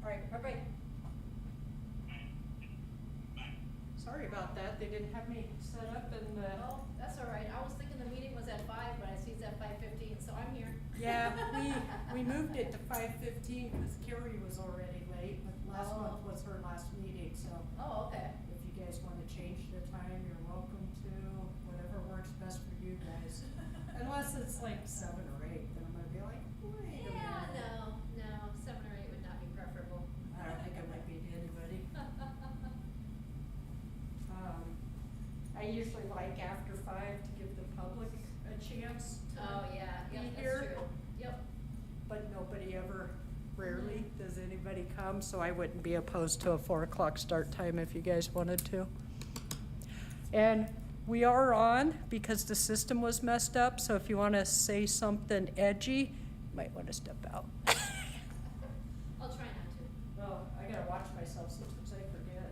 Alright, bye-bye. Sorry about that, they didn't have me set up and, Oh, that's all right. I was thinking the meeting was at 5, but I see it's at 5:15, so I'm here. yeah, we moved it to 5:15 because Carrie was already late, but last Oh. month was her last meeting, so Oh, okay. if you guys wanna change the time, you're welcome to, whatever works best for you guys. Unless it's like 7 or 8, then I'm gonna be like, wait a minute. Yeah, no, 7 or 8 would not be preferable. I don't think it might be to anybody. I usually like after 5 to give the public a chance to Oh, yeah, be yep, here. that's true. Yep. But nobody ever, rarely does anybody come, so I wouldn't be opposed to a 4 o'clock start time if you guys wanted to. And we are on because the system was messed up, so if you want to say something edgy, you might want to step out. I'll try not to. Well, I gotta watch myself, sometimes I forget.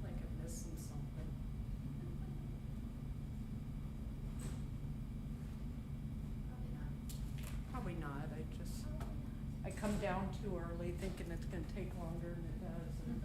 Like I'm missing something. Probably not. Probably not, I come down too early thinking it's gonna take longer than it does. and-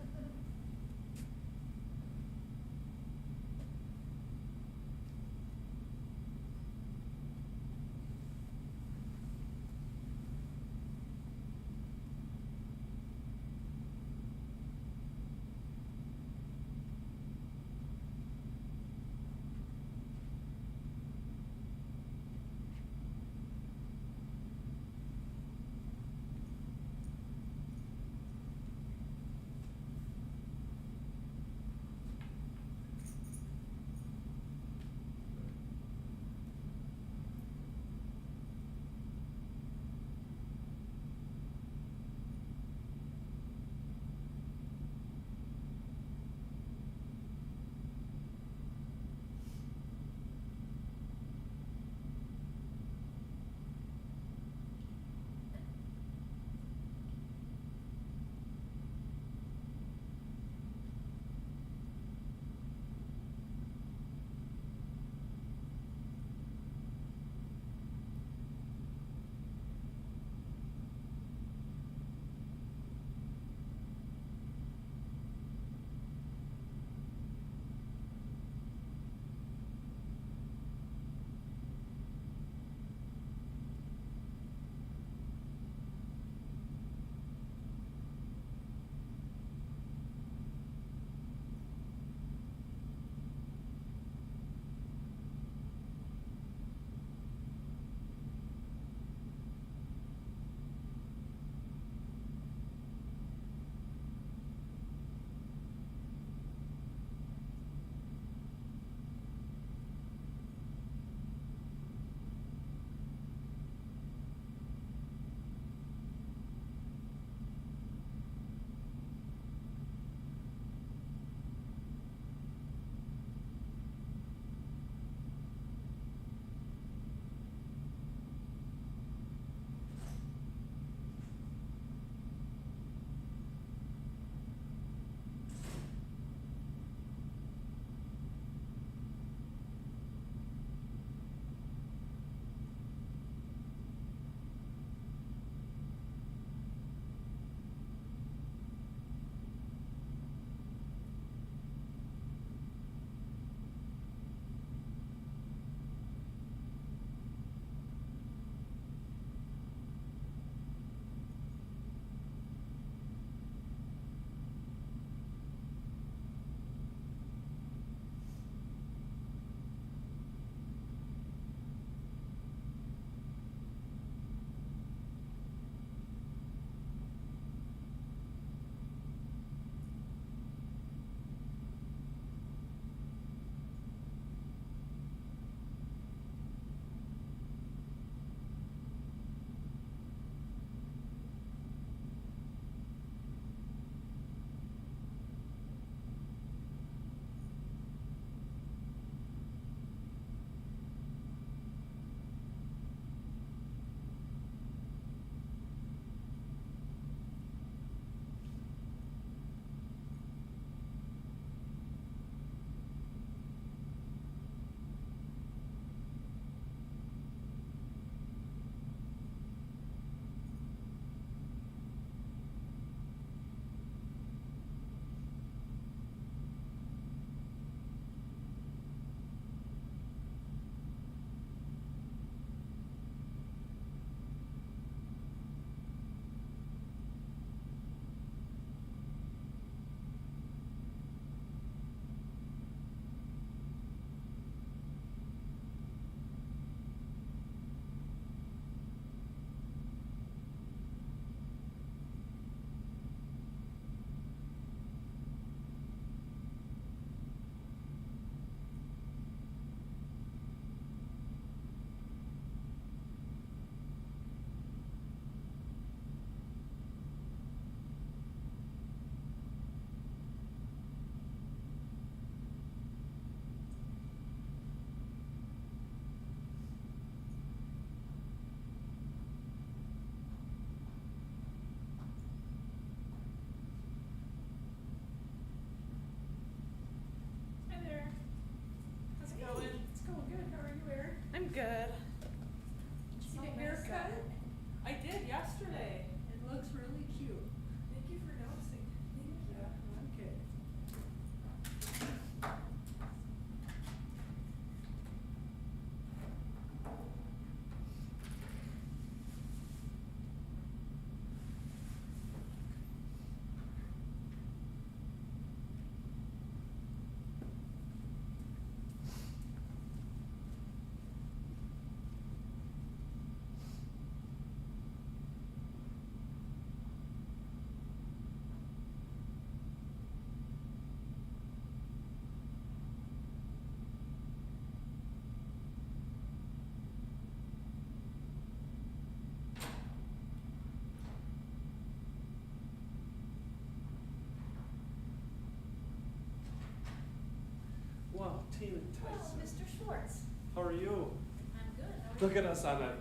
Tina Oh, Tyson. Mr. Schwartz. How are you? I'm good. How are Look you? at us on a,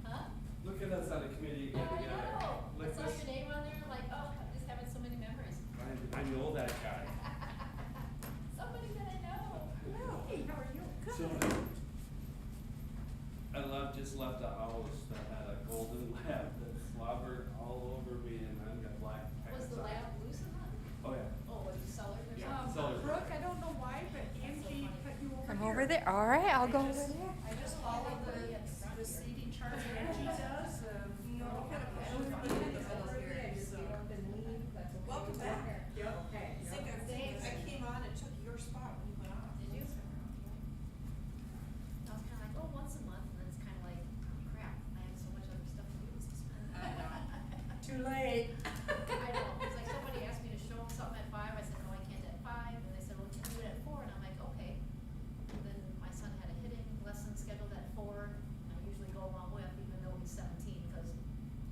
Huh? look at us on a committee Yeah, again I together. know. I Look saw this, your name on there, I'm like, oh, I'm just having so many memories. I know that guy. Somebody that I know. Hey, how are you? So, just left a house that had a golden lab that slobbered all over me and I've got black Was pants the on. lab loose in that? Oh, yeah. Oh, was it cellared or Yeah. something? Cellar's Brooke, right. I don't know why, but Angie put you over here. I'm over there. All right, I'll go I over just- there. I just followed the seating chart that Angie does, No, kind of everybody in the middle here, so. Welcome back. Yep. Okay. I came on and took your spot when you went off. Did you? I was kinda like, oh, once a month, and then it's kinda like, oh, crap, I have so much other stuff to do this month. I know. Too late. I know, it's like somebody asked me to show them something at 5, I said, no, I can't at 5, and they said, well, can you do it at 4, and I'm like, okay. And then my son had a hitting lesson scheduled at 4, and I usually go along with, even though he's 17, because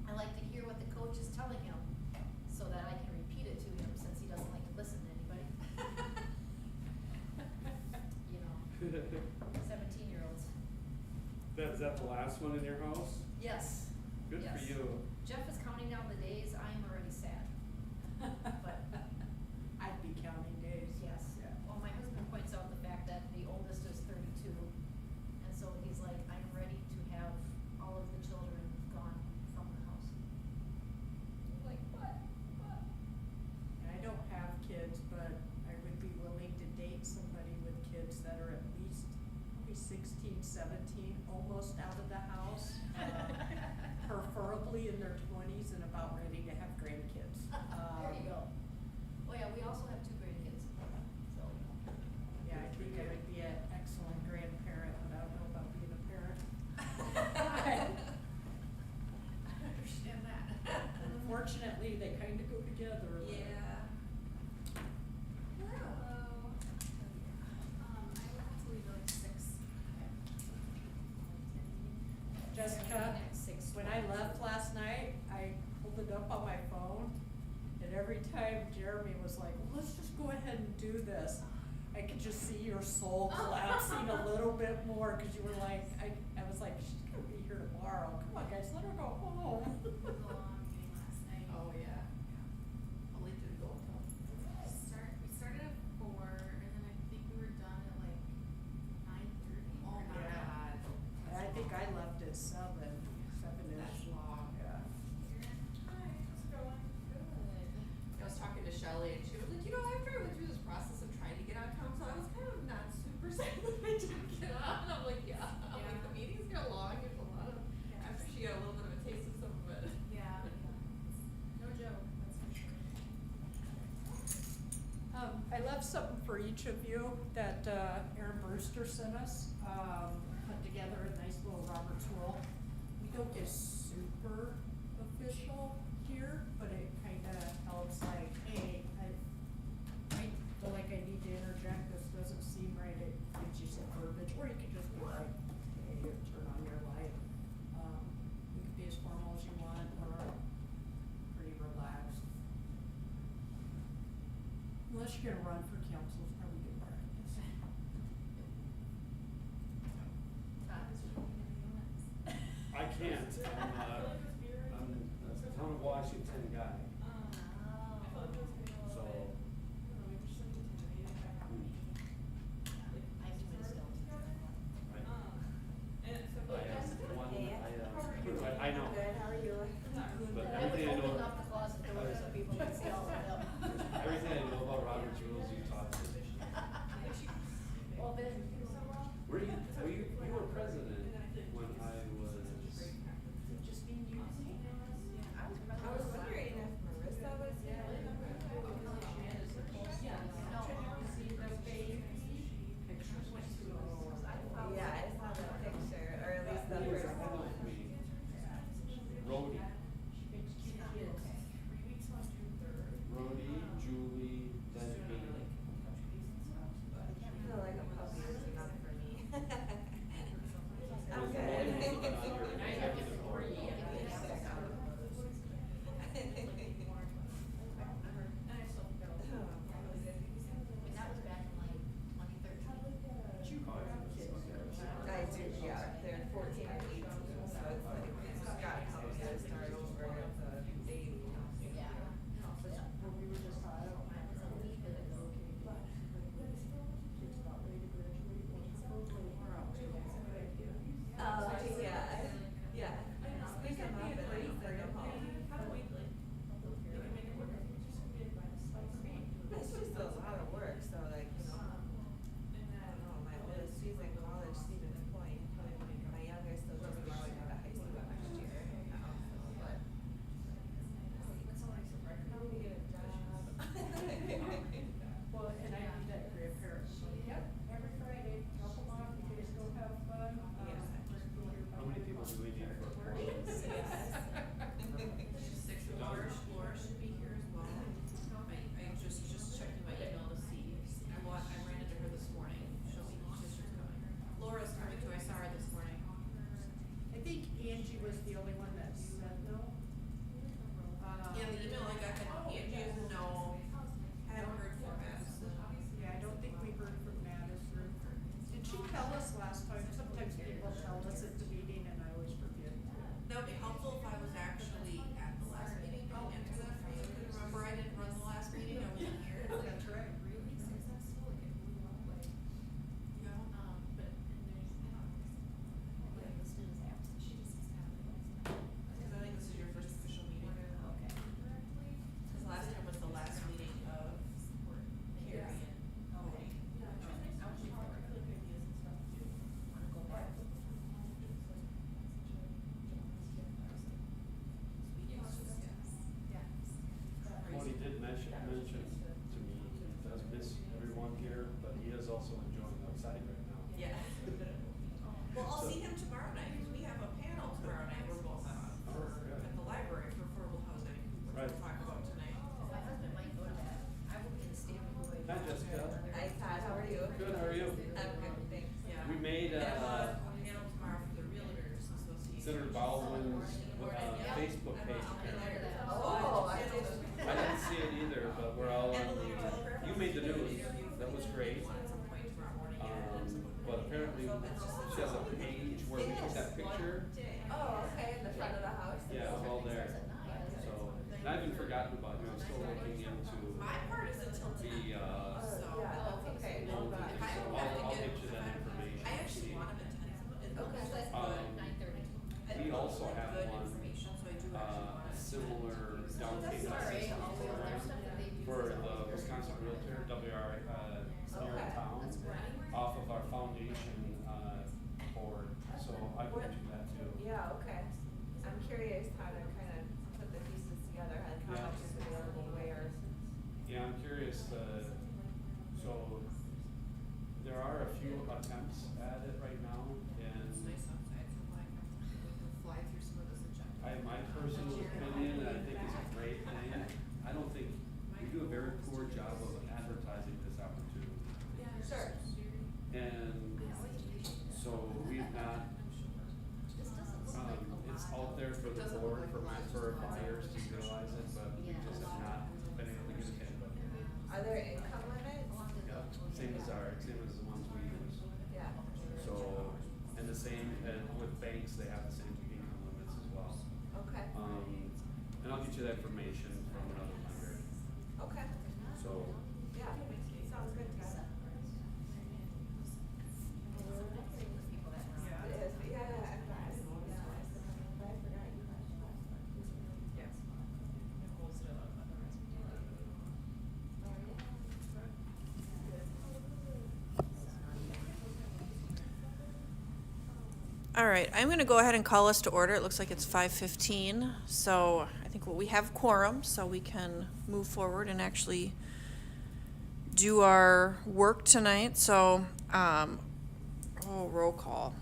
I like to hear what the coach is telling him, so that I can repeat it to him, since he doesn't like to listen to anybody. You know, 17-year-olds. Is that the last one in your house? Yes. Good for Yes. you. Jeff is counting down the days, I am already sad. But, I'd be counting days. yes, Yeah. well, my husband points out the fact that the oldest is 32, and so he's like, I'm ready to have all of the children gone from the house. I'm like, what? I don't have kids, but I would be willing to date somebody with kids that are at least maybe 16, 17, almost out of the house. Preferably in their 20s and about ready to have grandkids. There you go. Oh yeah, we also have 2 grandkids, so. Yeah, I think I would be an excellent grandparent, but I don't know about being a parent. I understand that. Unfortunately, they kind of go together. but- Yeah. Hello. I would have to leave like 6. Jessica, Six. when I left last night, I pulled it up on my phone, and every time Jeremy was like, well, let's just go ahead and do this, I could just see your soul collapsing a little bit more, cause you were like, I was like, she's gonna be here tomorrow, come on guys, let her go home. It was a long meeting last night. Oh, yeah. Only did go until. We started at 4, and then I think we were done at like 9:30. Oh, my Yeah. God. I think I left at 7-ish. That's long. Yeah. Hi, how's it going? Good. I was talking to Shelley and she was like, after I went through this process of trying to get on council, I was kind of not super sad that I didn't get on. I'm like, yeah. I'm like, the meetings get long, there's a lot of, after she got a little bit of a taste of some of it. Yeah. No joke, that's for sure. I left something for each of you that Aaron Brewster sent us, put together a nice little Robert's rule. We don't get super official here, but it kinda helps like, hey, I feel like I need to interject, this doesn't seem right, it gives you some verbiage, or you could just be like, hey, turn on your light. You could be as formal as you want, or pretty relaxed. Unless you're gonna run for council, it's probably good practice. Todd, is there anything in the units? I can't, I'm a town of Washington guy, Oh. so. I have too many stones. I know. Good, how are you? But I was everything I know. opening up the closet door so people can see all of them. Everything I know about Robert's rules you taught me. Well, then, You were president when I was. Just being you. I was I was wondering if Marissa was here. Yeah, I saw the picture, or at least the He was first at home one. with me. Rhodey, Julie, then me. I feel like a puppy is enough for me. It I'm was good. the one who put on your apparently she has a page where we took that picture. Oh, okay, in the front of the house. Yeah, well there. So, and I haven't forgotten about you, I'm still looking into My part is until the, ten. So, loans that's okay. and No, things, but so I don't I'll have to get get. you that information. I actually See. want them at ten. Okay. Um, 9:30. we also have Good one, information, so I do actually want it. similar down That's payment all right. assistance There's program stuff that they do for is the all- Wisconsin Realtor, WR, here in Okay. town, That's great. off of our foundation, board, so I can do that too. Yeah, okay. I'm curious how to kind of put the pieces together, like how Yeah. much is available where. Yeah, I'm curious, so there are a few attempts at it right now, and It's nice outside, so like, we can fly through some of those objectives. my personal opinion, and I think it's a great thing, I don't think, we do a very poor job of advertising this opportunity. Sure. And so we've not, This doesn't look like a lot. it's out there for It the doesn't board, look like a lot. for buyers to utilize it, but we just have not been able to get it in. Are there income limits? Yeah, same as the ones we use. Yeah. So, and the same, with banks, they have the same income limits as well. Okay. And I'll get you that information from another lender, Okay. so. Yeah, sounds good, Ted. It is, but yeah, I forgot you guys last time. Yes. Nicole's still on the All right, I'm going to go ahead and call us to order. It looks like it's 5:15, so I think we have quorum, so we can move forward and actually do our work tonight. So, roll call.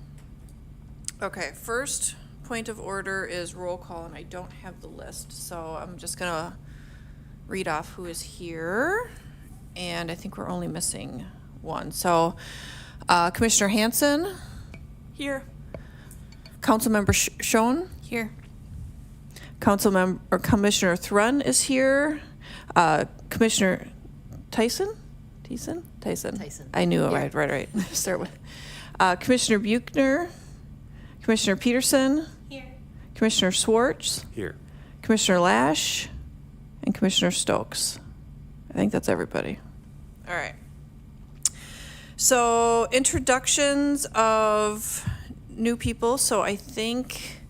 Okay, first point of order is roll call, and I don't have the list, so I'm just going to read off who is here, and I think we're only missing one. So, Commissioner Hanson? Here. Councilmember Schoen? Here. Commissioner Thrun is here. Commissioner Tyson? Tyson. I knew it, Yeah. right. Start with. Commissioner Buchner? Commissioner Peterson? Here. Commissioner Swartz? Here. Commissioner Lash? And Commissioner Stokes. I think that's everybody. All right. So introductions of new people. So I think,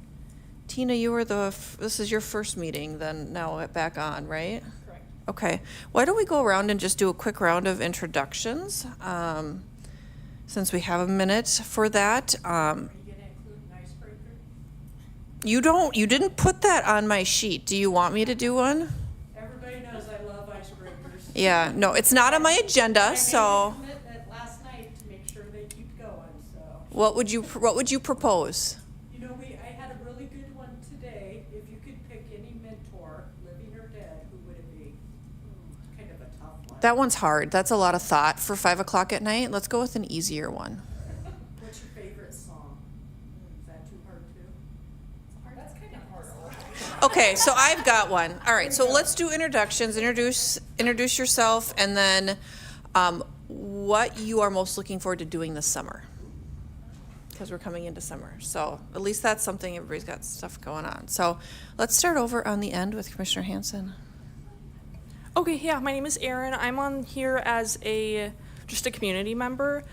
Tina, you were this is your first meeting then now back on, right? Correct. Okay. Why don't we go around and just do a quick round of introductions, since we have a minute for that. Are you gonna include an icebreaker? You didn't put that on my sheet. Do you want me to do one? Everybody knows I love icebreakers. Yeah, no, it's not on my I agenda, made a so commitment last night to make sure they keep going, so. what would you propose? You know, I had a really good one today. If you could pick any mentor, living or dead, who would it be? Kind of a tough one. That one's hard. That's a lot of thought for 5 o'clock at night. Let's go with an easier one. What's your favorite song? Is that too hard too? That's kind of hard. Okay, so I've got one. All right, so let's do introductions. Introduce yourself, and then what you are most looking forward to doing this summer, because we're coming into summer. So at least that's something. Everybody's got stuff going on. So let's start over on the end with Commissioner Hanson. Okay, yeah, my name is Erin. I'm on here as just a community member.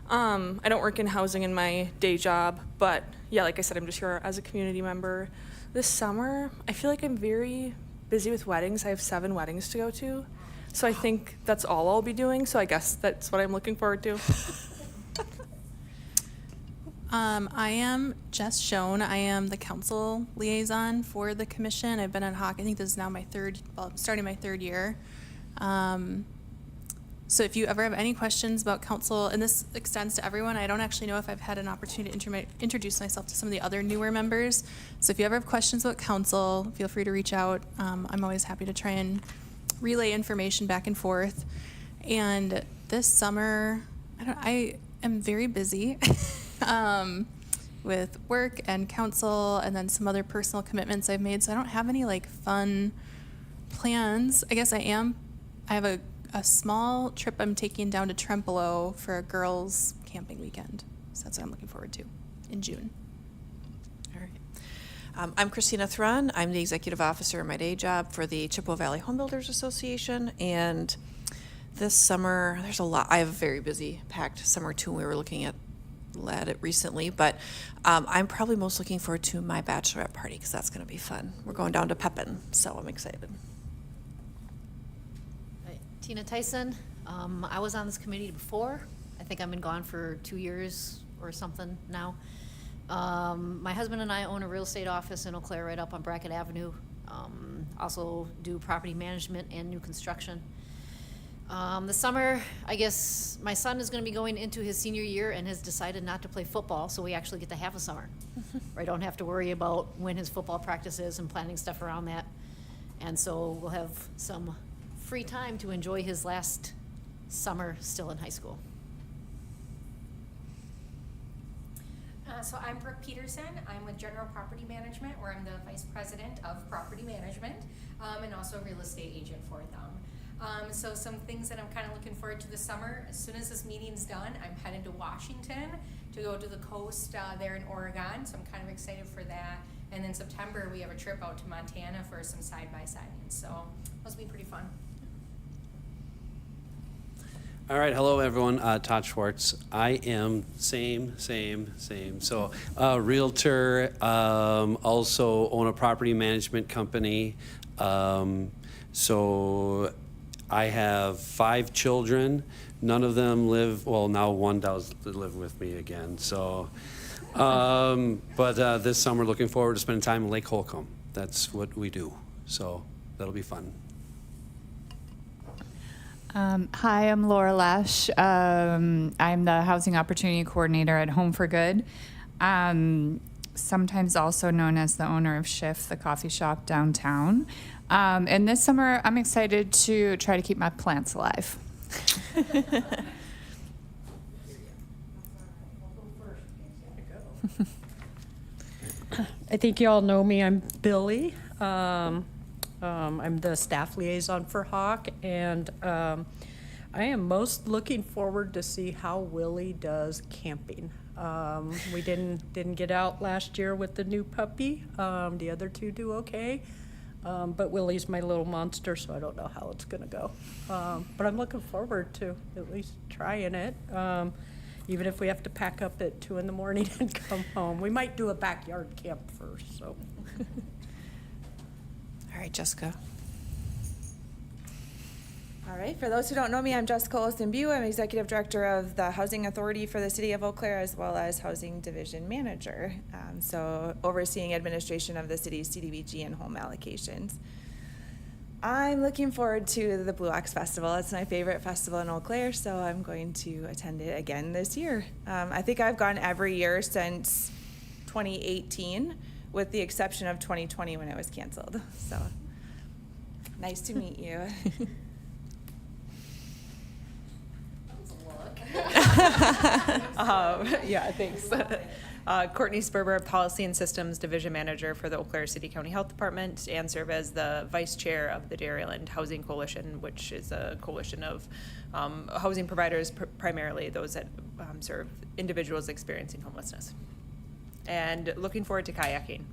I don't work in housing in my day job, but yeah, like I said, I'm just here as a community member. This summer, I feel like I'm very busy with weddings. I have 7 weddings to go to. So I think that's all I'll be doing. So I guess that's what I'm looking forward to. I am Jess Schoen. I am the council liaison for the commission. I've been on Hawk. I think this is now starting my 3rd year. So if you ever have any questions about council, and this extends to everyone, I don't actually know if I've had an opportunity to introduce myself to some of the other newer members. So if you ever have questions about council, feel free to reach out. I'm always happy to try and relay information back and forth. And this summer, I am very busy with work and council, and then some other personal commitments I've made. So I don't have any fun plans. I guess I have a small trip I'm taking down to Trempealeau for a girls' camping weekend. So that's what I'm looking forward to in June. All right. I'm Christina Thrun. I'm the executive officer in my day job for the Chippewa Valley Home Builders Association. And this summer, there's a lot. I have a very busy, packed summer too. We were looking at it recently, but I'm probably most looking forward to my bachelorette party because that's going to be fun. We're going down to Pepin, so I'm excited. Tina Tyson, I was on this committee before. I think I've been gone for 2 years or something now. My husband and I own a real estate office in Eau Claire right up on Brackett Avenue. Also do property management and new construction. The summer, I guess my son is going to be going into his senior year and has decided not to play football, so we actually get to have a summer. I don't have to worry about when his football practice is and planning stuff around that. And so we'll have some free time to enjoy his last summer still in high school. So I'm Brooke Peterson. I'm with General Property Management, where I'm the Vice President of Property Management and also real estate agent for them. So some things that I'm kind of looking forward to this summer. As soon as this meeting's done, I'm headed to Washington to go to the coast there in Oregon. So I'm kind of excited for that. And then September, we have a trip out to Montana for some side-by-siding. So those will be pretty fun. All right, hello everyone, Todd Schwartz. I am same. So, realtor, also own a property management company. So I have 5 children. None of them live, well, now one does live with me again. So, but this summer, looking forward to spending time in Lake Holcomb. That's what we do. So that'll be fun. Hi, I'm Laura Lesh. I'm the Housing Opportunity Coordinator at Home for Good, sometimes also known as the owner of Shift, the coffee shop downtown. And this summer, I'm excited to try to keep my plants alive. I think you all know me. I'm Billy. I'm the staff liaison for Hawk, and I am most looking forward to see how Willie does camping. We didn't get out last year with the new puppy. The other 2 do okay, but Willie's my little monster, so I don't know how it's gonna go. But I'm looking forward to at least trying it. Even if we have to pack up at 2 in the morning and come home. We might do a backyard camp first, so. All right, Jessica. All right, for those who don't know me, I'm Jessica Olson-Bew. I'm Executive Director of the Housing Authority for the City of Eau Claire, as well as Housing Division Manager. So overseeing administration of the city's CDBG and home allocations. I'm looking forward to the Blue Ox Festival. It's my favorite festival in Eau Claire, so I'm going to attend it again this year. I think I've gone every year since 2018, with the exception of 2020 when it was canceled. So nice to meet you. Yeah, thanks. Courtney Sperber, Policy and Systems Division Manager for the Eau Claire City County Health Department, and serve as the Vice Chair of the Dairyland Housing Coalition, which is a coalition of housing providers, primarily those that serve individuals experiencing homelessness. And looking forward to kayaking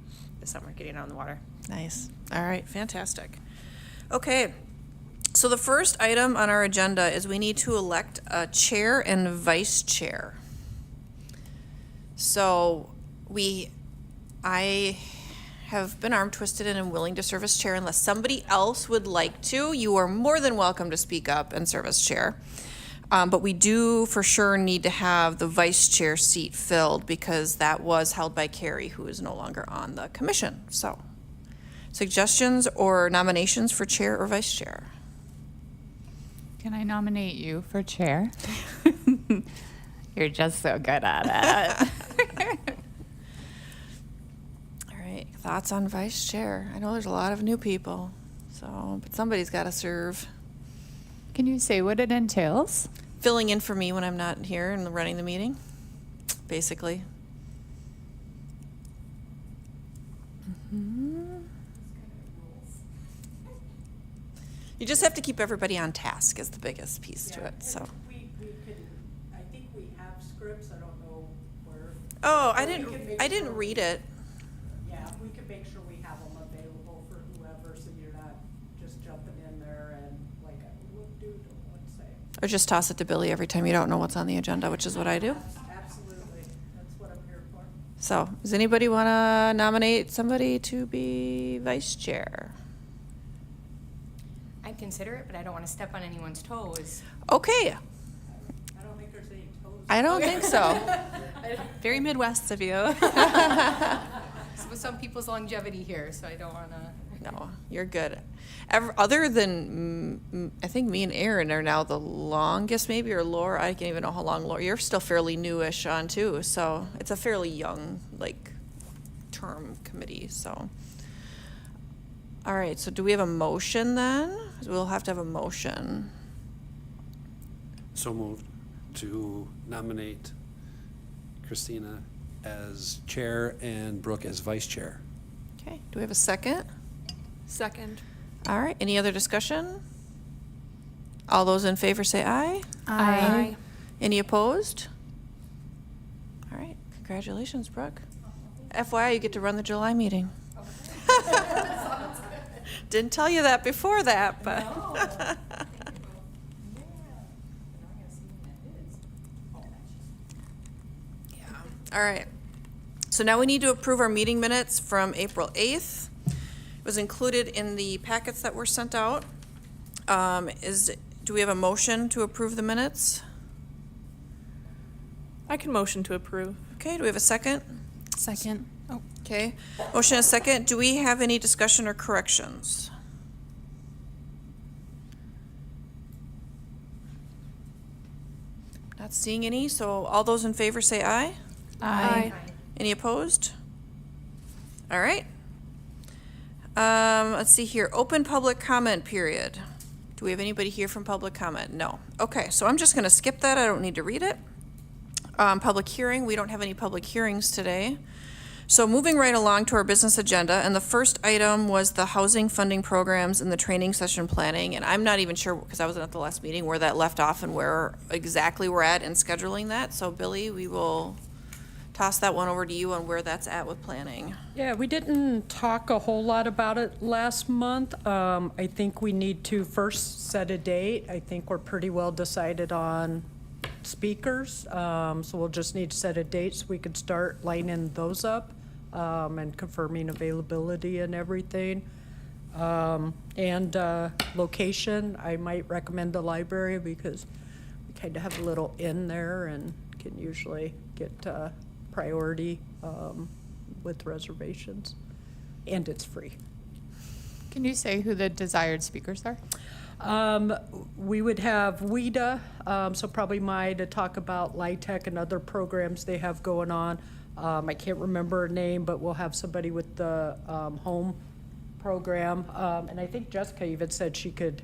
this summer, getting out on the water. Nice. All right, fantastic. Okay, so the first item on our agenda is we need to elect a chair and vice chair. So I have been arm twisted and am willing to serve as chair unless somebody else would like to. You are more than welcome to speak up and serve as chair. But we do for sure need to have the vice chair seat filled because that was held by Carrie, who is no longer on the commission. So, suggestions or nominations for chair or vice chair? Can I nominate you for chair? You're just so good at it. All right, thoughts on vice chair? I know there's a lot of new people, so but somebody's got to serve. Can you say what it entails? Filling in for me when I'm not here and running the meeting, basically. Mm-hmm. You just have to keep everybody on task is the biggest piece to it, so. We can, I think we have scripts, I don't know Oh, I Or we can make didn't sure read we- it. Yeah, we can make sure we have them available for whoever, so you're not just jumping in there and like, what do, let's say. Or just toss it to Billy every time you don't know what's on the agenda, which is what I do. Absolutely, that's what I'm here for. So, does anybody want to nominate somebody to be vice chair? I'd consider it, but I don't want to step on anyone's toes. Okay, I don't think there's any toes. I don't think so. Very Midwest of you. With some people's longevity here, so I don't want to. No, you're good. Other than, I think me and Aaron are now the longest, maybe, or Laura, I can't even know how long, Laura, you're still fairly newish on too, so it's a fairly young, like, term committee, so. All right, so do we have a motion then? We'll have to have a motion. So moved to nominate Christina as chair and Brooke as vice chair. Okay, do we have a second? Second. All right, any other discussion? All those in favor say aye. Aye. Any opposed? All right, congratulations, Brooke. FYI, you get to run the July meeting. Didn't tell you that before that, but. Yeah. All right. So now we need to approve our meeting minutes from April 8th. It was included in the packets that were sent out. Do we have a motion to approve the minutes? I can motion to approve. Okay, do we have a second? Second. Oh, Okay, motion and a second. Do we have any discussion or corrections? Not seeing any, so all those in favor say aye. aye. Any opposed? All right. Let's see here, open public comment period. Do we have anybody here from public comment? No. Okay, so I'm just gonna skip that, I don't need to read it. Public hearing, we don't have any public hearings today. So moving right along to our business agenda, and the first item was the housing funding programs and the training session planning, and I'm not even sure, because I wasn't at the last meeting, where that left off and where exactly we're at in scheduling that. So Billy, we will toss that one over to you on where that's at with planning. Yeah, we didn't talk a whole lot about it last month. I think we need to first set a date. I think we're pretty well decided on speakers. So we'll just need to set a date so we could start lining those up, and confirming availability and everything. And location, I might recommend the library because we kind of have a little inn there and can usually get priority with reservations, and it's free. Can you say who the desired speakers are? We would have WIDA, so probably Mai, to talk about LIHTC and other programs they have going on. I can't remember her name, but we'll have somebody with the home program. And I think Jessica even said she could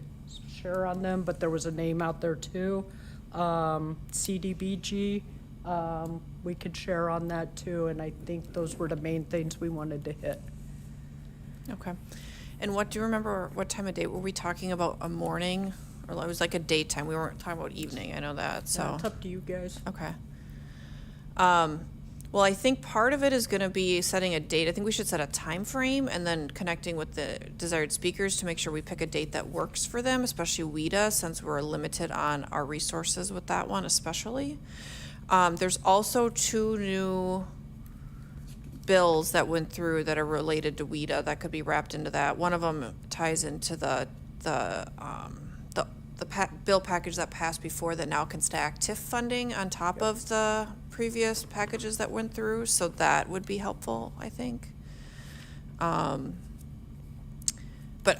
share on them, but there was a name out there too. CDBG, we could share on that too, and I think those were the main things we wanted to hit. Okay. And what, do you remember, what time of day, were we talking about a morning? Or it was like a daytime, we weren't talking about evening, I know that, so. Yeah, it's up to you guys. Okay. Well, I think part of it is gonna be setting a date. I think we should set a time frame and then connecting with the desired speakers to make sure we pick a date that works for them, especially WIDA, since we're limited on our resources with that one especially. There's also 2 new bills that went through that are related to WIDA that could be wrapped into that. One of them ties into the bill package that passed before that now can stack TIF funding on top of the previous packages that went through, so that would be helpful, I think. But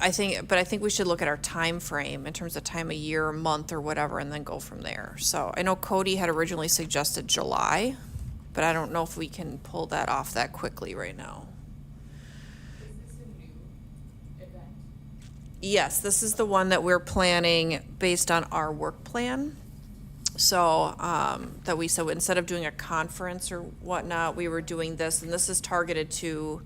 I think we should look at our time frame in terms of time of year, or month, or whatever, and then go from there. So I know Cody had originally suggested July, but I don't know if we can pull that off that quickly right now. Yes, this is the one that we're planning based on our work plan. So, that we said instead of doing a conference or whatnot, we were doing this, and this is targeted to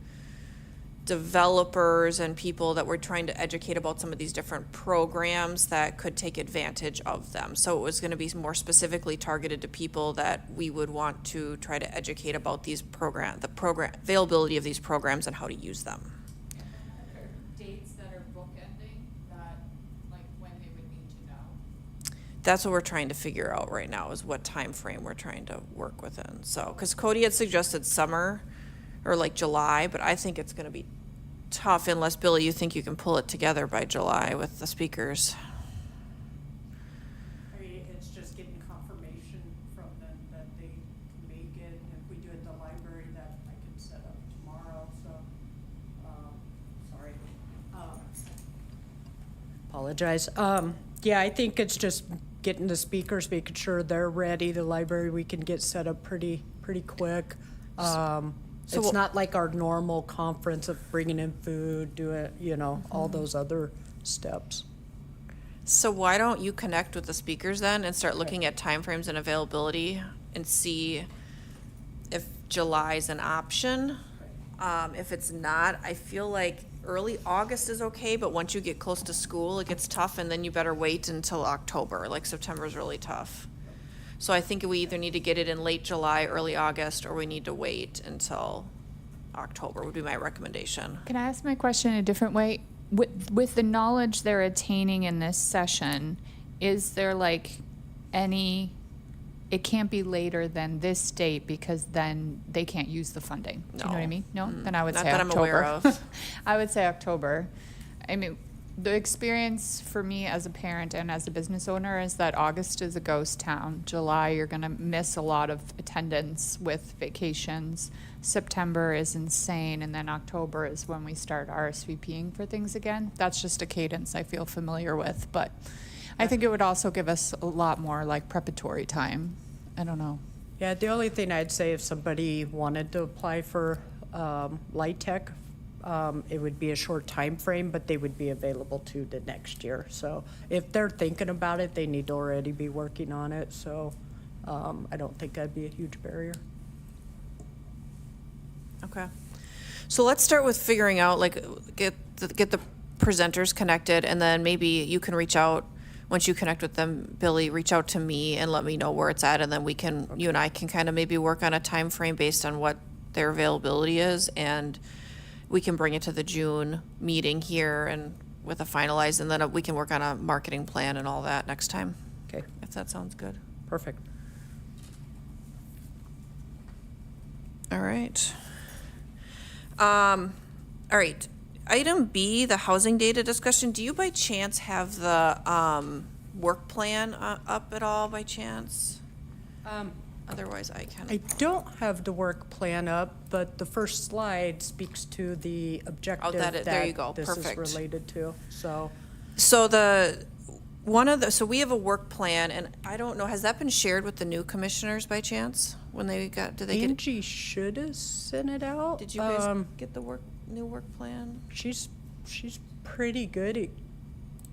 developers and people that we're trying to educate about some of these different programs that could take advantage of them. So it was gonna be more specifically targeted to people that we would want to try to educate about these availability of these programs and how to use them. Dates that are bookending, that, like, when they would need to know. That's what we're trying to figure out right now, is what time frame we're trying to work within. So, because Cody had suggested summer or like July, but I think it's gonna be tough unless, Billy, you think you can pull it together by July with the speakers. I mean, it's just getting confirmation from them that they can make it. If we do it at the library, that I can set up tomorrow, so, sorry. Apologize. Yeah, I think it's just getting the speakers, making sure they're ready. The library, we can get set up pretty quick. So It's not like our normal conference of bringing in food, all those other steps. So why don't you connect with the speakers then and start looking at timeframes and availability and see if July's an option? If it's not, I feel like early August is okay, but once you get close to school, it gets tough, and then you better wait until October. Like September's really tough. So I think we either need to get it in late July, early August, or we need to wait until October would be my recommendation. Can I ask my question a different way? With the knowledge they're attaining in this session, is there like any, it can't be later than this date because then they can't use the funding? Do you know what I No. mean? No? Then I would Not say that I'm aware October. of. I would say October. I mean, the experience for me as a parent and as a business owner is that August is a ghost town. July, you're gonna miss a lot of attendance with vacations. September is insane, and then October is when we start RSVPing for things again. That's just a cadence I feel familiar with, but I think it would also give us a lot more like preparatory time. I don't know. Yeah, the only thing I'd say, if somebody wanted to apply for Light Tech, it would be a short time frame, but they would be available to the next year. So if they're thinking about it, they need to already be working on it. So I don't think that'd be a huge barrier. Okay. So let's start with figuring out, like, get the presenters connected, and then maybe you can reach out, once you connect with them, Billy, reach out to me and let me know where it's at, and then you and I can kind of maybe work on a time frame based on what their availability is, and we can bring it to the June meeting here and with a finalized, and then we can work on a marketing plan and all that next time, Okay, if that sounds good. perfect. All right. All right. Item B, the housing data discussion. Do you by chance have the work plan up at all by chance? Otherwise, I can. I don't have the work plan up, but the first slide speaks to the objective there you go. that this is Perfect. related to, so. So so we have a work plan, and I don't know, has that been shared with the new commissioners by chance? When they did they get it? Angie should have sent it out. Did you guys get the new work plan? She's pretty good at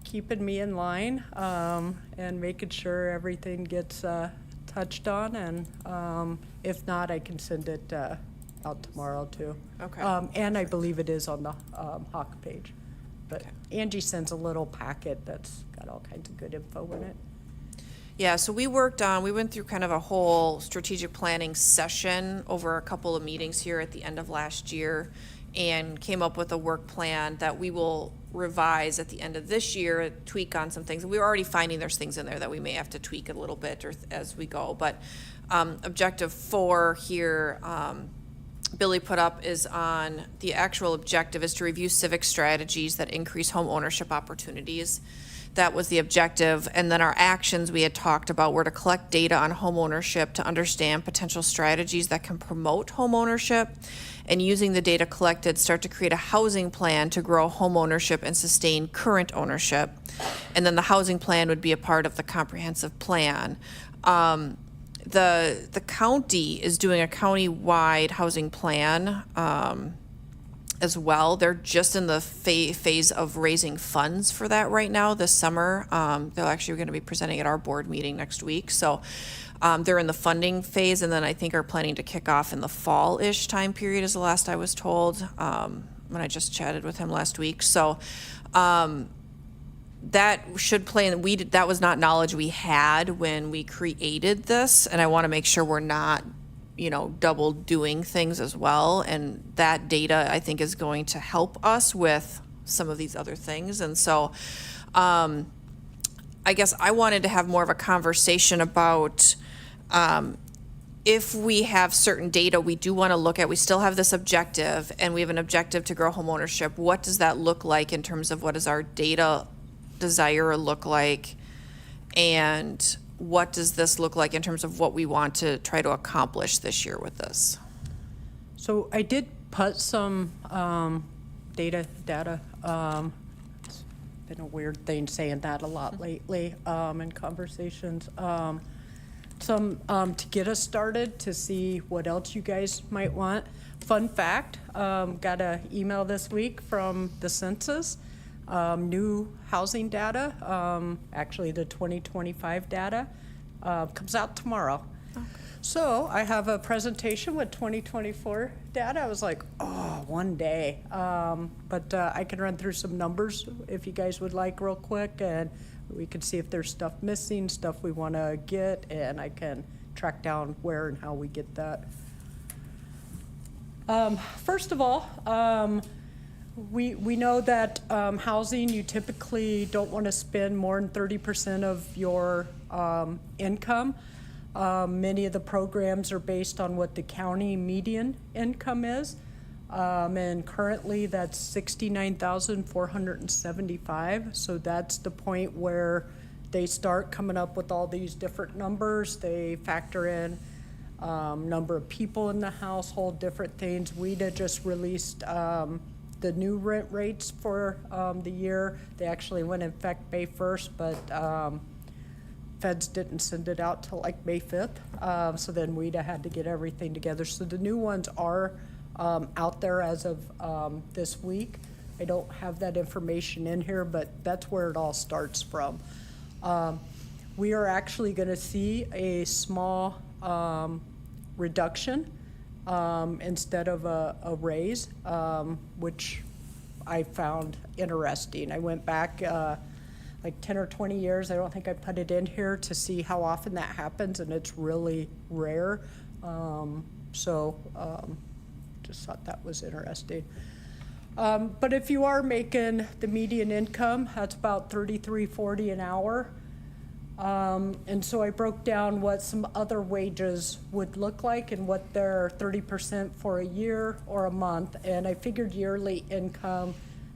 keeping me in line, and making sure everything gets touched on, and if not, I can send it out tomorrow too. Okay. And I believe it is on the Hawk page. But Angie sends a little packet that's got all kinds of good info in it. Yeah, so we went through kind of a whole strategic planning session over a couple of meetings here at the end of last year, and came up with a work plan that we will revise at the end of this year, tweak on some things. We're already finding there's things in there that we may have to tweak a little bit or as we go. But objective 4 here, Billy put up is on the actual objective is to review civic strategies that increase home ownership opportunities. That was the objective. And then our actions we had talked about were to collect data on home ownership to understand potential strategies that can promote home ownership, and using the data collected, start to create a housing plan to grow home ownership and sustain current ownership. And then the housing plan would be a part of the comprehensive plan. The county is doing a county-wide housing plan as well. They're just in the phase of raising funds for that right now this summer. They're actually going to be presenting at our board meeting next week. So they're in the funding phase, and then I think are planning to kick off in the fall-ish time period is the last I was told. when I just chatted with him last week. So, that should play in, that was not knowledge we had when we created this, and I want to make sure we're not, double doing things as well. And that data, I think, is going to help us with some of these other things. And so, I guess I wanted to have more of a conversation about, if we have certain data we do want to look at, we still have this objective, and we have an objective to grow homeownership. What does that look like in terms of what does our data desire look like? And what does this look like in terms of what we want to try to accomplish this year with this? So I did put some data. It's been a weird thing saying that a lot lately in conversations. Some to get us started to see what else you guys might want. Fun fact, got an email this week from the census. New housing data, actually the 2025 data, comes out tomorrow. Okay. So I have a presentation with 2024 data. I was like, oh, one day. But I can run through some numbers if you guys would like real quick, and we can see if there's stuff missing, stuff we want to get, and I can track down where and how we get that. First of all, we know that housing, you typically don't want to spend more than 30% of your income. Many of the programs are based on what the county median income is. And currently that's $69,475. So that's the point where they start coming up with all these different numbers. They factor in number of people in the household, different things. WHEDA just released the new rent rates for the year. They actually went in effect May 1st, but feds didn't send it out till like May 5th. So then WHEDA had to get everything together. So the new ones are out there as of this week. I don't have that information in here, but that's where it all starts from. We are actually going to see a small reduction instead of a raise, which I found interesting. I went back like 10 or 20 years. I don't think I put it in here to see how often that happens, and it's really rare. Just thought that was interesting. But if you are making the median income, that's about $33.40 an hour. And so I broke down what some other wages would look like and what their 30% for a year or a month. And I figured yearly income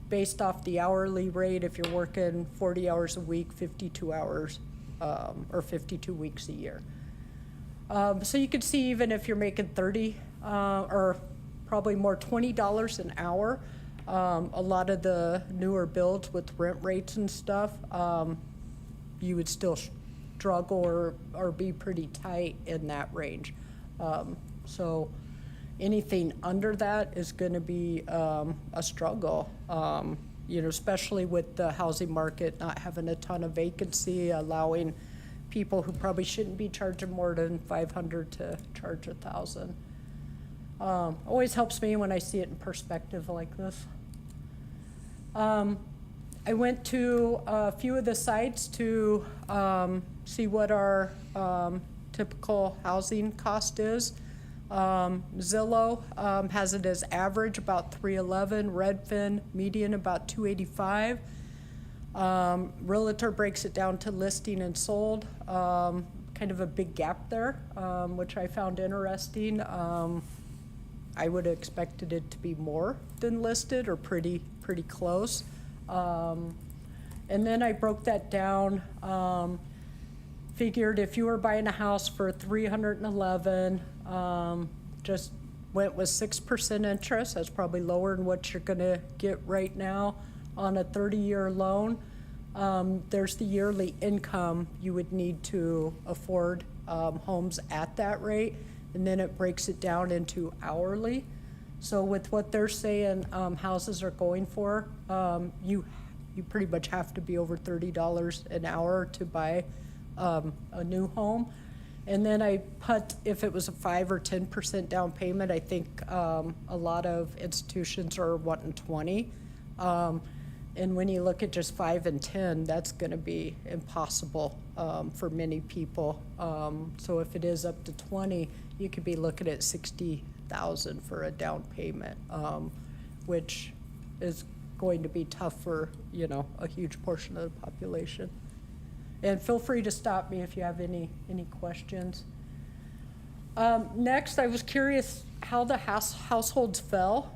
based off the hourly rate if you're working 40 hours a week, 52 hours, or 52 weeks a year. So you can see even if you're making 30 or probably more, $20 an hour, a lot of the newer builds with rent rates and stuff, you would still struggle or be pretty tight in that range. So anything under that is going to be a struggle, especially with the housing market not having a ton of vacancy, allowing people who probably shouldn't be charging more than $500 to charge $1,000. Always helps me when I see it in perspective like this. I went to a few of the sites to see what our typical housing cost is. Zillow has it as average about $311, Redfin median about $285. Realtor breaks it down to listing and sold. Kind of a big gap there, which I found interesting. I would have expected it to be more than listed or pretty close. And then I broke that down, figured if you were buying a house for $311, just went with 6% interest. That's probably lower than what you're gonna get right now on a 30-year loan. There's the yearly income you would need to afford homes at that rate, and then it breaks it down into hourly. So with what they're saying houses are going for, you pretty much have to be over $30 an hour to buy a new home. And then I put, if it was a 5 or 10% down payment, I think a lot of institutions are wanting 20. And when you look at just 5 and 10, that's gonna be impossible for many people. So if it is up to 20, you could be looking at 60,000 for a down payment, which is going to be tough for, you know, a huge portion of the population. And feel free to stop me if you have any questions. Next, I was curious how the households fell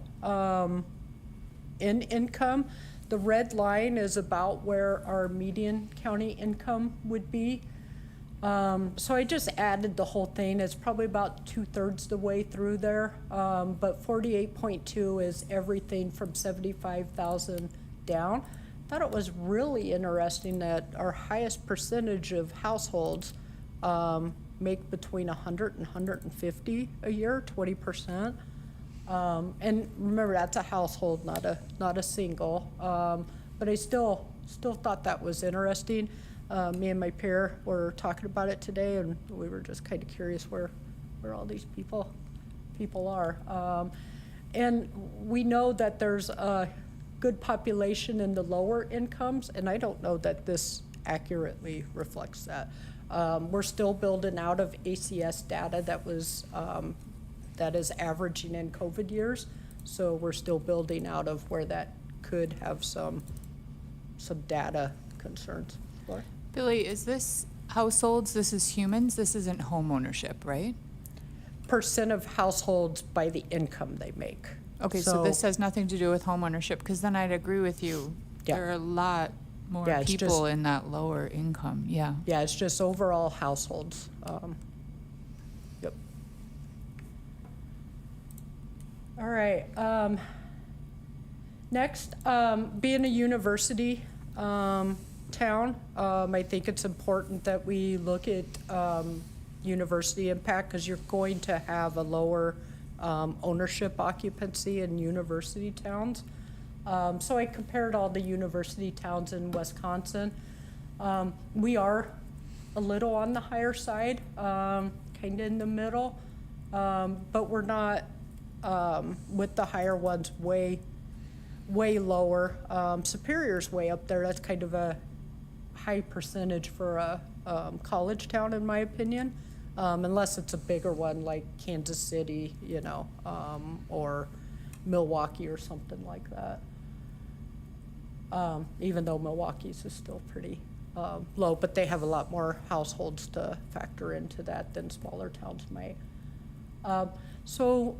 in income. The red line is about where our median county income would be. So I just added the whole thing. It's probably about 2/3 the way through there. But 48.2 is everything from 75,000 down. Thought it was really interesting that our highest percentage of households make between 100 and 150 a year, 20%. And remember, that's a household, not a single. But I still thought that was interesting. Me and my peer were talking about it today, and we were just kind of curious where all these people are. And we know that there's a good population in the lower incomes, and I don't know that this accurately reflects that. We're still building out of ACS data that is averaging in COVID years, so we're still building out of where that could have some data concerns. Laura? Billy, is this households, this is humans, this isn't home ownership, right? Percent of households by the income they make. Okay, so this has nothing to do with home ownership, because then I'd agree with you. Yeah. There are a lot more Yeah, it's people just- in that lower income, yeah. Yeah, it's just overall households. Yep. All right. Next, being a university town, I think it's important that we look at university impact, because you're going to have a lower ownership occupancy in university towns. So I compared all the university towns in Wisconsin. We are a little on the higher side, kind of in the middle, but we're not with the higher ones way lower. Superior's way up there. That's kind of a high percentage for a college town, in my opinion, unless it's a bigger one like Kansas City, you know, or Milwaukee or something like that. Even though Milwaukee's is still pretty low, but they have a lot more households to factor into that than smaller towns might. So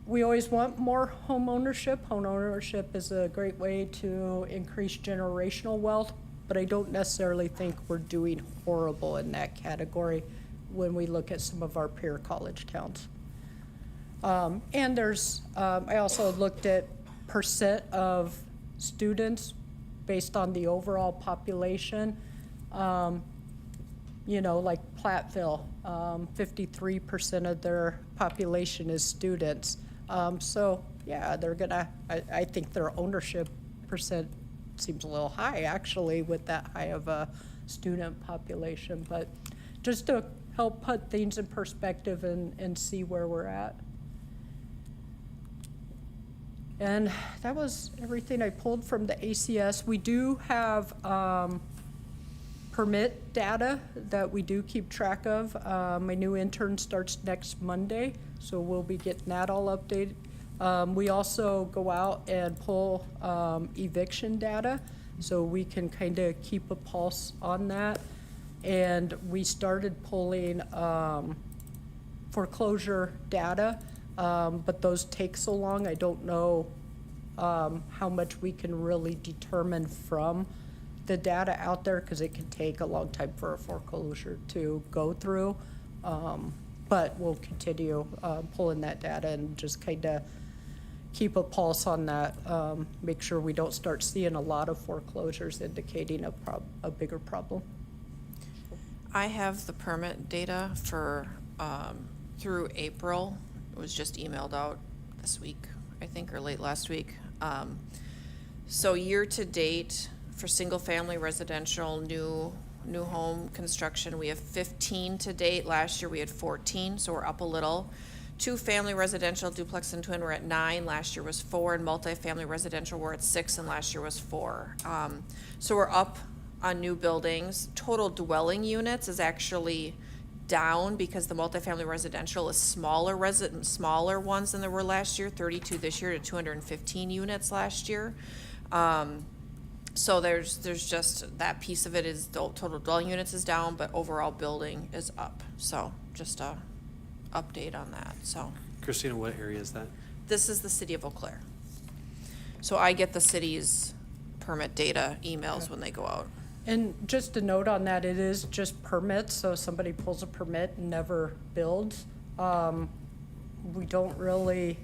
we always want more home ownership. Home ownership is a great way to increase generational wealth, but I don't necessarily think we're doing horrible in that category when we look at some of our peer college towns. And there's, I also looked at percent of students based on the overall population. You know, like Platteville, 53% of their population is students. So yeah, they're gonna, I think their ownership percent seems a little high actually with that high of a student population, but just to help put things in perspective and see where we're at. And that was everything I pulled from the ACS. We do have permit data that we do keep track of. My new intern starts next Monday, so we'll be getting that all updated. We also go out and pull eviction data, so we can kind of keep a pulse on that. And we started pulling foreclosure data, but those take so long, I don't know how much we can really determine from the data out there, because it can take a long time for a foreclosure to go through. But we'll continue pulling that data and just kind of keep a pulse on that, make sure we don't start seeing a lot of foreclosures indicating a bigger problem. I have the permit data for, through April. It was just emailed out this week, I think, or late last week. So year to date for single family residential, new new home construction. We have 15 to date. Last year we had 14, so we're up a little. Two-family residential, duplex and twin, we're at 9. Last year was 4, and multifamily residential, we're at 6, and last year was 4. So we're up on new buildings. Total dwelling units is actually down because the multifamily residential is smaller ones than there were last year, 32 this year to 215 units last year. So there's just that piece of it is the total dwelling units is down, but overall building is up. So just a update on that. So Christina, what area is that? this is the city of Eau Claire. So I get the city's permit data emails when they go out. And just a note on that, it is just permits, so if somebody pulls a permit and never builds, we don't really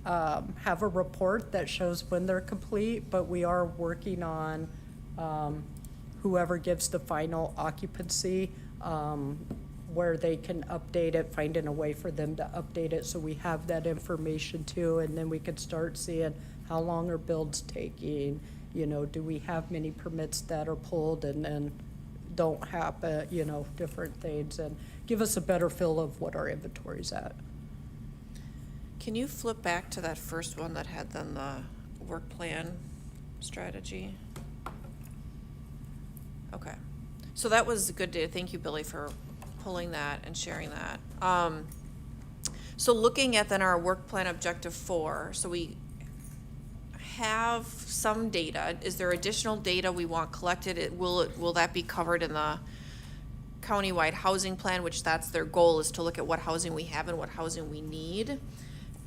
have a report that shows when they're complete, but we are working on whoever gives the final occupancy, where they can update it, finding a way for them to update it so we have that information too, and then we can start seeing how long are builds taking, you know, do we have many permits that are pulled and then don't happen, you know, different things, and give us a better feel of what our inventory's at. Can you flip back to that first one that had then the work plan strategy? Okay. So that was a good data. Thank you, Billy, for pulling that and sharing that. So looking at then our work plan objective 4, so we have some data. Is there additional data we want collected? Will that be covered in the countywide housing plan, which that's their goal, is to look at what housing we have and what housing we need?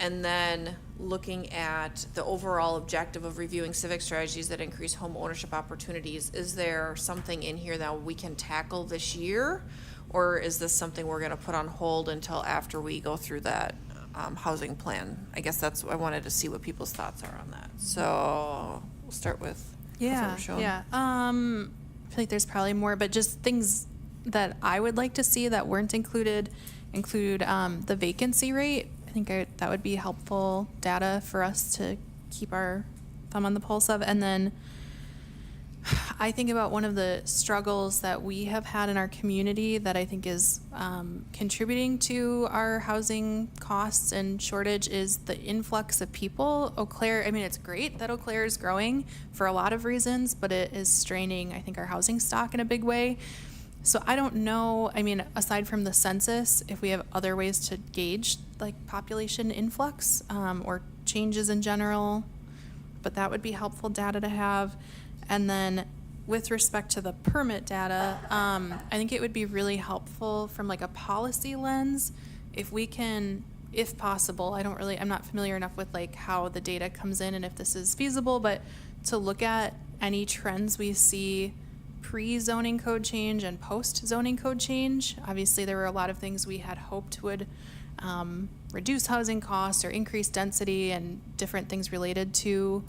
And then looking at the overall objective of reviewing civic strategies that increase home ownership opportunities. Is there something in here that we can tackle this year? Or is this something we're gonna put on hold until after we go through that housing plan? I guess that's, I wanted to see what people's thoughts are on that. So we'll start with Yeah, Councilmember Schoen. yeah. I feel like there's probably more, but just things that I would like to see that weren't include the vacancy rate. I think that would be helpful data for us to keep our thumb on the pulse of. And then I think about one of the struggles that we have had in our community that I think is contributing to our housing costs and shortage is the influx of people. Eau Claire, I mean, it's great that Eau Claire is growing for a lot of reasons, but it is straining, I think, our housing stock in a big way. So I don't know, I mean, aside from the census, if we have other ways to gauge like population influx or changes in general, but that would be helpful data to have. And then with respect to the permit data, I think it would be really helpful from like a policy lens if we can, if possible, I'm not familiar enough with like how the data comes in and if this is feasible, but to look at any trends we see pre-zoning code change and post-zoning code change. Obviously, there were a lot of things we had hoped would reduce housing costs or increase density and different things related to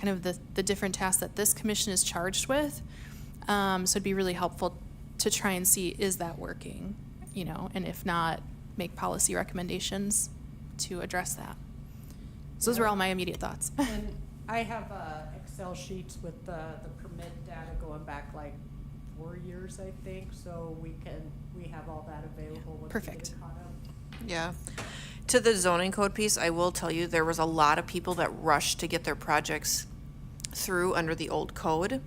kind of the different tasks that this commission is charged with. So it'd be really helpful to try and see, is that working, you know, and if not, make policy recommendations to address that. So those were all my immediate thoughts. And I have Excel sheets with the permit data going back like 4 years, I think, so we have all that available. once we get Perfect. it caught up. Yeah. To the zoning code piece, I will tell you, there was a lot of people that rushed to get their projects through under the old code.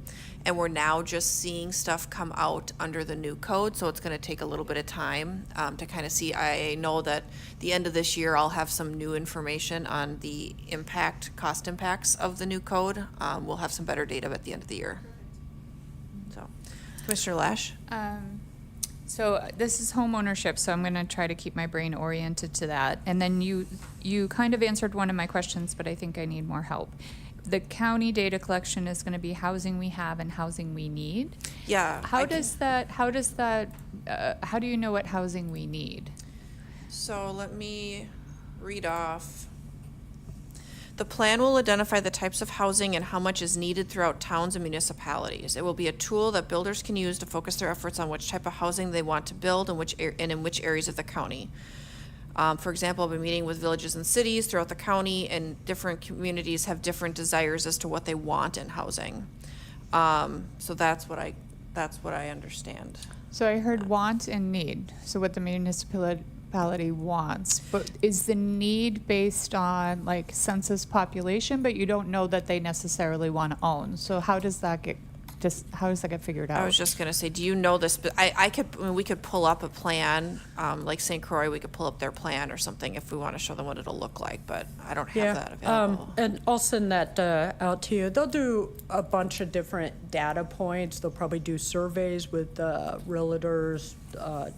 And we're now just seeing stuff come out under the new code, so it's gonna take a little bit of time to kind of see. I know that the end of this year, I'll have some new information on the cost impacts of the new code. We'll have some better data at the end of the year. So, Commissioner Lash? So this is home ownership, so I'm gonna try to keep my brain oriented to that. And then you kind of answered one of my questions, but I think I need more help. The county data collection is gonna be housing we have and housing we need. Yeah. How do you know what housing we need? So let me read off. The plan will identify the types of housing and how much is needed throughout towns and municipalities. It will be a tool that builders can use to focus their efforts on which type of housing they want to build and in which areas of the county. For example, I've been meeting with villages and cities throughout the county, and different communities have different desires as to what they want in housing. So that's That's what I understand. So I heard want and need, so what the municipality wants, but is the need based on like census population, but you don't know that they necessarily want to own, so how does that get, how does that get figured out? I was just gonna say, do you know this, but we could pull up a plan, like St. Croix, we could pull up their plan or something if we wanna show them what it'll look like, but I don't have that available. And I'll send that out to you. They'll do a bunch of different data points. They'll probably do surveys with realtors,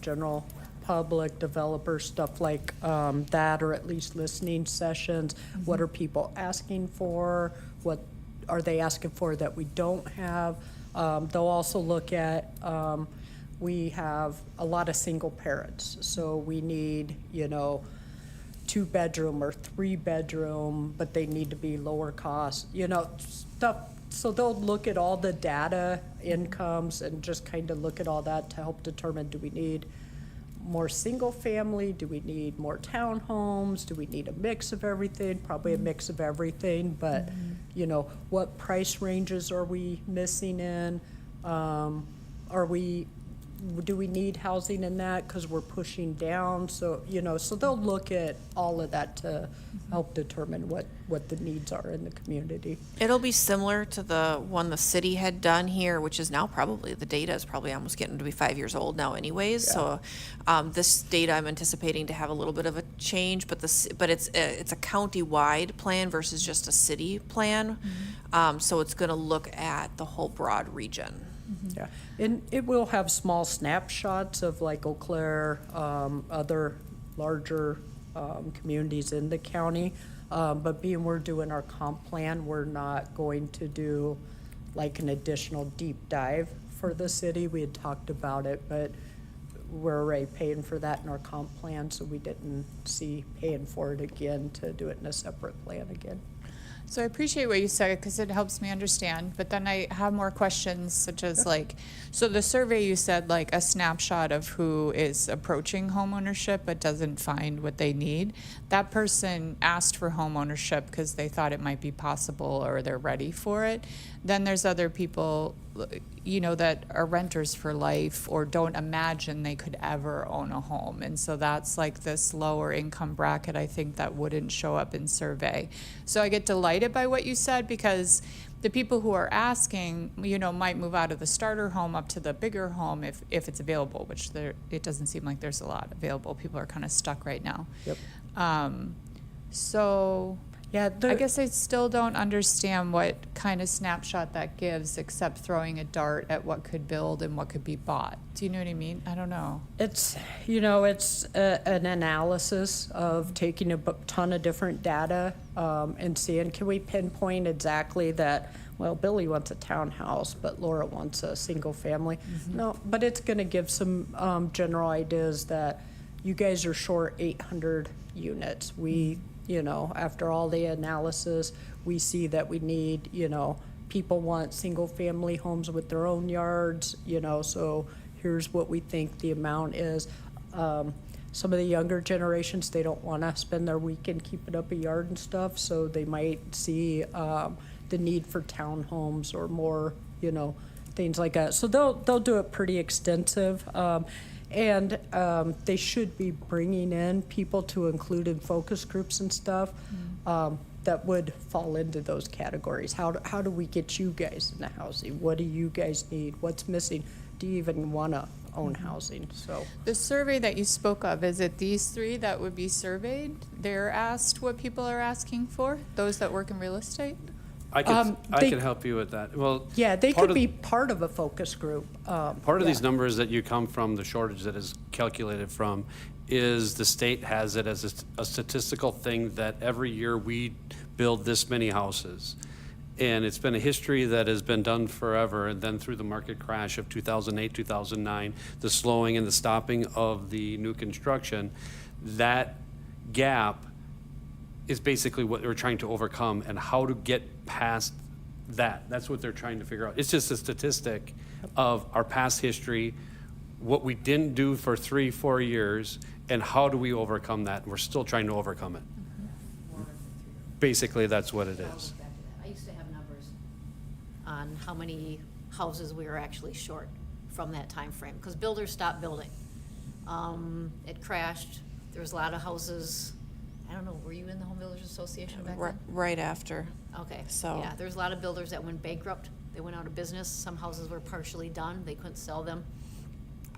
general public developers, stuff like that, or at least listening sessions. What are people asking for? What are they asking for that we don't have? They'll also look at, we have a lot of single parents, so we need, 2-bedroom or 3-bedroom, but they need to be lower cost, stuff. So they'll look at all the data, incomes, and just kind of look at all that to help determine, do we need more single family? Do we need more townhomes? Do we need a mix of everything? Probably a mix of everything, but what price ranges are we missing in? Do we need housing in that because we're pushing down? So, so they'll look at all of that to help determine what the needs are in the community. It'll be similar to the one the city had done here, which is now probably, the data is probably almost getting to be 5 years old now anyways. So this data I'm anticipating to have a little bit of a change, but it's a county-wide plan versus just a city plan. So it's gonna look at the whole broad region. Yeah, and it will have small snapshots of like Eau Claire, other larger communities in the county. But being we're doing our comp plan, we're not going to do like an additional deep dive for the city. We had talked about it, but we're already paying for that in our comp plan, so we didn't see paying for it again to do it in a separate plan again. So I appreciate what you said because it helps me understand, but then I have more questions such as like, so the survey you said like a snapshot of who is approaching homeownership but doesn't find what they need. That person asked for homeownership because they thought it might be possible or they're ready for it. Then there's other people, that are renters for life or don't imagine they could ever own a home. And so that's like this lower income bracket, I think, that wouldn't show up in survey. So I get delighted by what you said because the people who are asking, might move out of the starter home up to the bigger home if it's available, which it doesn't seem like there's a lot available. People are kind of stuck right now. Yep. So Yeah, I guess I still don't understand what kind of snapshot that gives, except throwing a dart at what could build and what could be bought. Do you know what I mean? I don't know. It's, it's an analysis of taking a ton of different data and seeing, can we pinpoint exactly that, well, Billy wants a townhouse, but Laura wants a single family? No, but it's going to give some general ideas that you guys are short 800 units. We, after all the analysis, we see that we need, people want single family homes with their own yards, so here's what we think the amount is. Some of the younger generations, they don't want to spend their weekend keeping up a yard and stuff, so they might see the need for townhomes or more, things like that. So they'll do it pretty extensive. And they should be bringing in people to include in focus groups and stuff that would fall into those categories. How do we get you guys into housing? What do you guys need? What's missing? Do you even want to own housing? So the survey that you spoke of, is it these three that would be surveyed? They're asked what people are asking for, those that work in real estate? I can help you with that. Well, yeah, they part could of- be part of a focus group. Part of these numbers that you come from, the shortage that is calculated from, is the state has it as a statistical thing that every year we build this many houses. And it's been a history that has been done forever. And then through the market crash of 2008, 2009, the slowing and the stopping of the new construction, that gap is basically what they're trying to overcome, and how to get past that. That's what they're trying to figure out. It's just a statistic of our past history, what we didn't do for 3-4 years, and how do we overcome that? We're still trying to overcome it. Basically, that's what it is. I used to have numbers on how many houses we were actually short. from that time frame, because builders stopped building. It crashed, there was a lot of houses, I don't know, were you in the Home Builders Association back then? Right after. Okay, So- yeah, there's a lot of builders that went bankrupt, they went out of business, some houses were partially done, they couldn't sell them.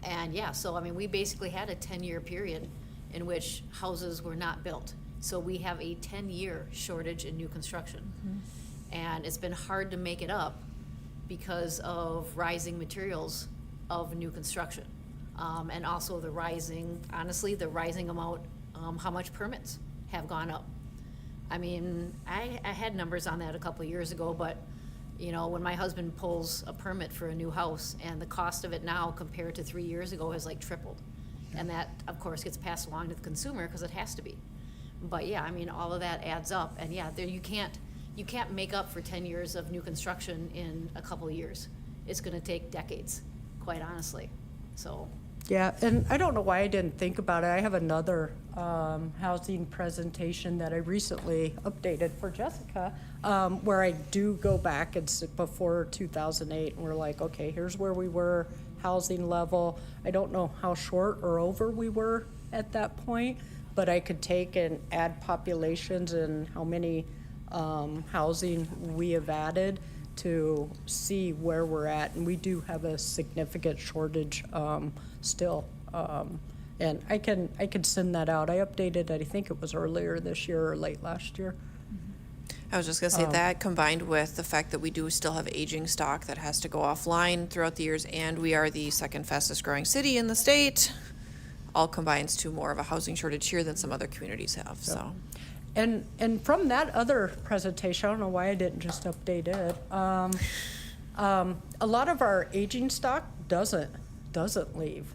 And yeah, so I mean, we basically had a 10-year period in which houses were not built. So we have a 10-year shortage in new construction. And it's been hard to make it up because of rising materials of new construction. And also the rising, honestly, the rising amount, how much permits have gone up. I mean, I had numbers on that a couple of years ago, but you know, when my husband pulls a permit for a new house and the cost of it now compared to 3 years ago has like tripled. And that, of course, gets passed along to the consumer because it has to be. But yeah, I mean, all of that adds up. And yeah, there, you can't make up for 10 years of new construction in a couple of years. It's gonna take decades, quite honestly, so. Yeah, and I don't know why I didn't think about it. I have another housing presentation that I recently updated for Jessica, where I do go back and sit before 2008, and we're like, okay, here's where we were, housing level. I don't know how short or over we were at that point, but I could take and add populations and how many housing we have added to see where we're at, and we do have a significant shortage still. And I can send that out. I updated it, I think it was earlier this year or late last year. I was just gonna say that combined with the fact that we do still have aging stock that has to go offline throughout the years, and we are the second fastest growing city in the state, all combines to more of a housing shortage here than some other communities have, so. And from that other presentation, I don't know why I didn't just update it. A lot of our aging stock doesn't leave.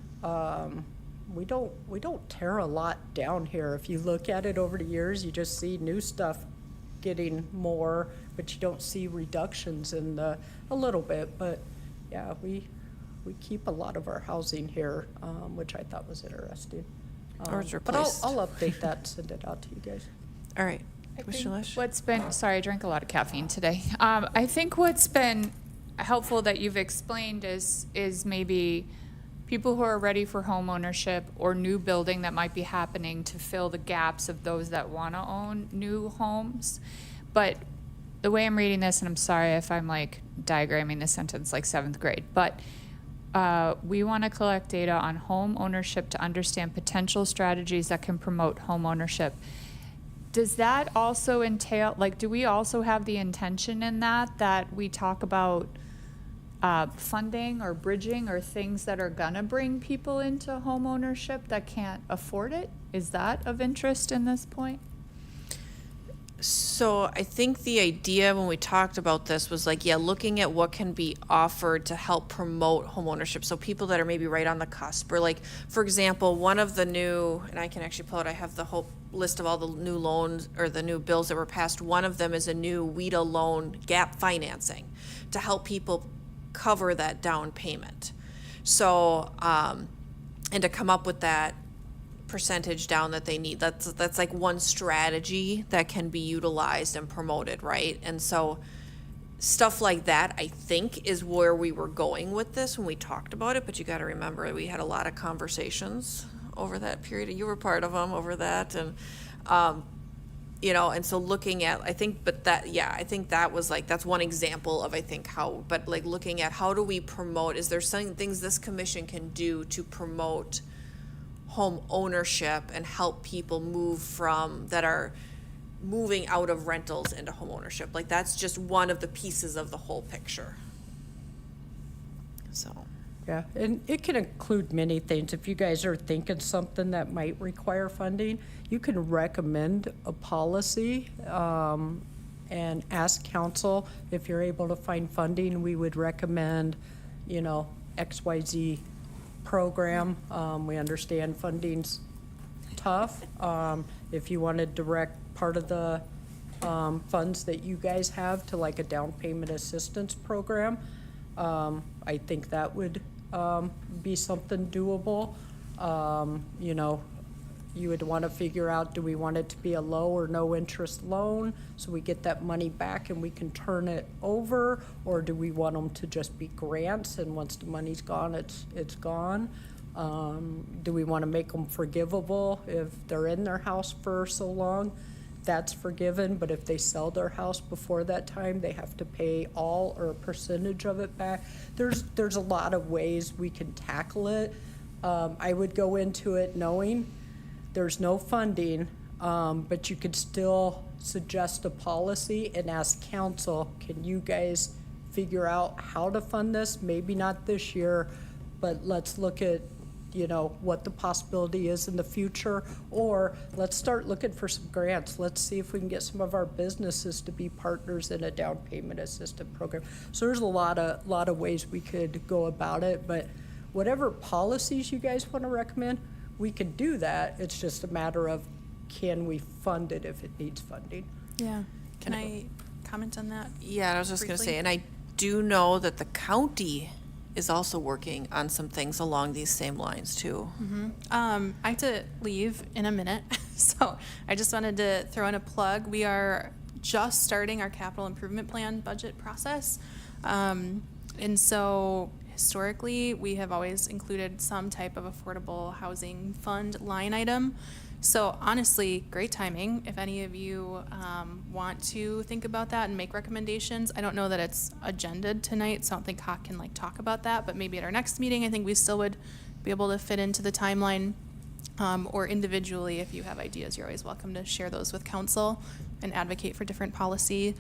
We don't tear a lot down here. If you look at it over the years, you just see new stuff getting more, but you don't see reductions in a little bit. But yeah, we keep a lot of our housing here, which I thought was interesting. Or it's But replaced. I'll update that, send it out to you guys. All right, I Commissioner think Lish? what's been, sorry, I drank a lot of caffeine today. I think what's been helpful that you've explained is maybe people who are ready for home ownership or new building that might be happening to fill the gaps of those that want to own new homes. But the way I'm reading this, and I'm sorry if I'm like diagramming this sentence like 7th grade, but we want to collect data on home ownership to understand potential strategies that can promote home ownership. Does that also entail, like, do we also have the intention in that we talk about funding or bridging or things that are gonna bring people into home ownership that can't afford it? Is that of interest in this point? So I think the idea when we talked about this was like, yeah, looking at what can be offered to help promote homeownership. So people that are maybe right on the cusp, or like, for example, one of the new, and I can actually pull it, I have the whole list of all the new loans or the new bills that were passed. One of them is a new WIDA loan gap financing to help people cover that down payment. So, and to come up with that percentage down that they need. That's like one strategy that can be utilized and promoted, right? And so stuff like that, I think, is where we were going with this when we talked about it, but you got to remember we had a lot of conversations over that period. You were part of them over that, and you know, and so looking at, I think, but that, yeah, I think that was like, that's one example of, I think, how, but like looking at how do we promote, is there some things this commission can do to promote home ownership and help people move from, that are moving out of rentals into home ownership? Like, that's just one of the pieces of the whole picture. So. Yeah, and it can include many things. If you guys are thinking something that might require funding, you can recommend a policy and ask council if you're able to find funding. We would recommend, you know, XYZ program. We understand funding's tough. If you want to direct part of the funds that you guys have to like a down payment assistance program, I think that would be something doable. You know, you would want to figure out, do we want it to be a low or no interest loan so we get that money back and we can turn it over? Or do we want them to just be grants and once the money's gone, it's gone? Do we want to make them forgivable if they're in their house for so long? That's forgiven, but if they sell their house before that time, they have to pay all or a percentage of it back. There's a lot of ways we can tackle it. I would go into it knowing there's no funding, but you could still suggest a policy and ask council, can you guys figure out how to fund this? Maybe not this year, but let's look at, what the possibility is in the future, or let's start looking for some grants. Let's see if we can get some of our businesses to be partners in a down payment assistance program. So there's a lot of ways we could go about it, but whatever policies you guys want to recommend, we can do that. It's just a matter of, can we fund it if it needs funding? Yeah. Can I comment on that? Yeah, I was just gonna Briefly? say, and I do know that the county is also working on some things along these same lines too. I have to leave in a minute, so I just wanted to throw in a plug. We are just starting our capital improvement plan budget process. And so historically, we have always included some type of affordable housing fund line item. So honestly, great timing. If any of you want to think about that and make recommendations, I don't know that it's agended tonight, so I don't think Hawk can talk about that, but maybe at our next meeting, I think we still would be able to fit into the timeline. Or individually, if you have ideas, you're always welcome to share those with council and advocate for different policy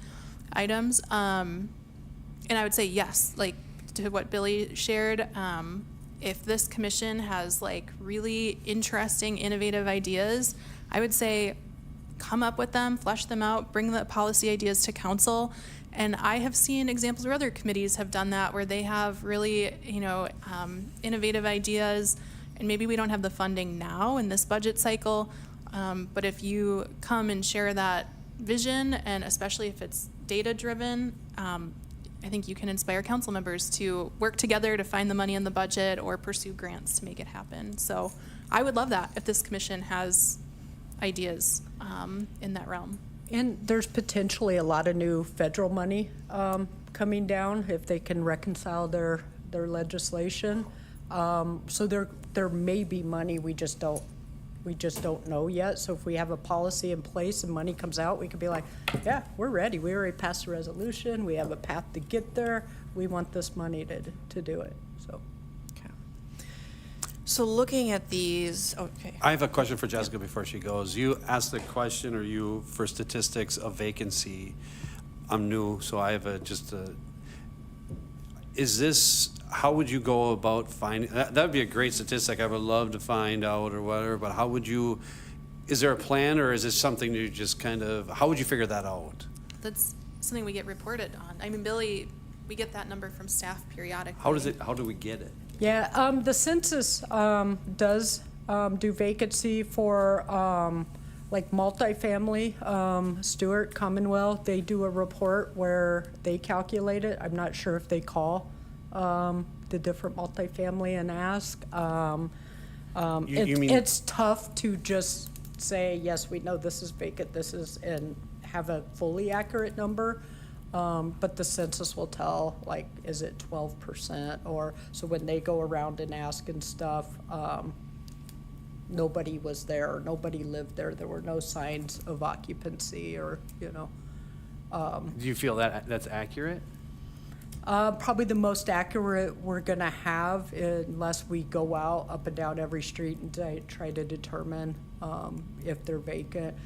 items. And I would say yes, to what Billy shared, if this commission has really interesting, innovative ideas, I would say come up with them, flesh them out, bring the policy ideas to council. And I have seen examples where other committees have done that, where they have really, innovative ideas, and maybe we don't have the funding now in this budget cycle, but if you come and share that vision, and especially if it's data-driven, I think you can inspire council members to work together to find the money in the budget or pursue grants to make it happen. So I would love that if this commission has ideas in that realm. And there's potentially a lot of new federal money coming down if they can reconcile their legislation. So there may be money, we just don't know yet. So if we have a policy in place and money comes out, we could be like, yeah, we're ready. We already passed a resolution. We have a path to get there. We want this money to do it. So. Okay. So looking at these, okay. I have a question for Jessica before she goes. You asked the question, or you, for statistics of vacancy. I'm new, so I have how would you go about finding, that would be a great statistic, I would love to find out or whatever, but is there a plan, or is this something you just how would you figure that out? That's something we get reported on. I mean, Billy, we get that number from staff periodically. How do we get it? Yeah, the census does do vacancy for multifamily. Stewart, Commonwealth, they do a report where they calculate it. I'm not sure if they call the different multifamily and ask. It's tough to just say, yes, we know this is vacant, and have a fully accurate number. But the census will tell, is it 12%? Or, so when they go around and ask and stuff, nobody was there, or nobody lived there. There were no signs of occupancy, or, Do you feel that's accurate? Probably the most accurate we're gonna have, unless we go out up and down every street and try to determine if they're vacant.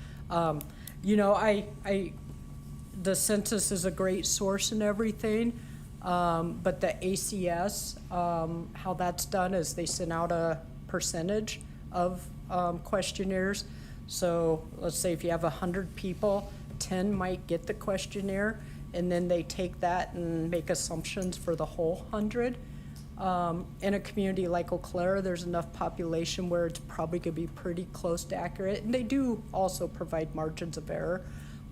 The census is a great source and everything, but the ACS, how that's done is they send out a percentage of questionnaires. So let's say if you have 100 people, 10 might get the questionnaire, and then they take that and make assumptions for the whole 100. In a community like Eau Claire, there's enough population where it's probably gonna be pretty close to accurate, and they do also provide margins of error.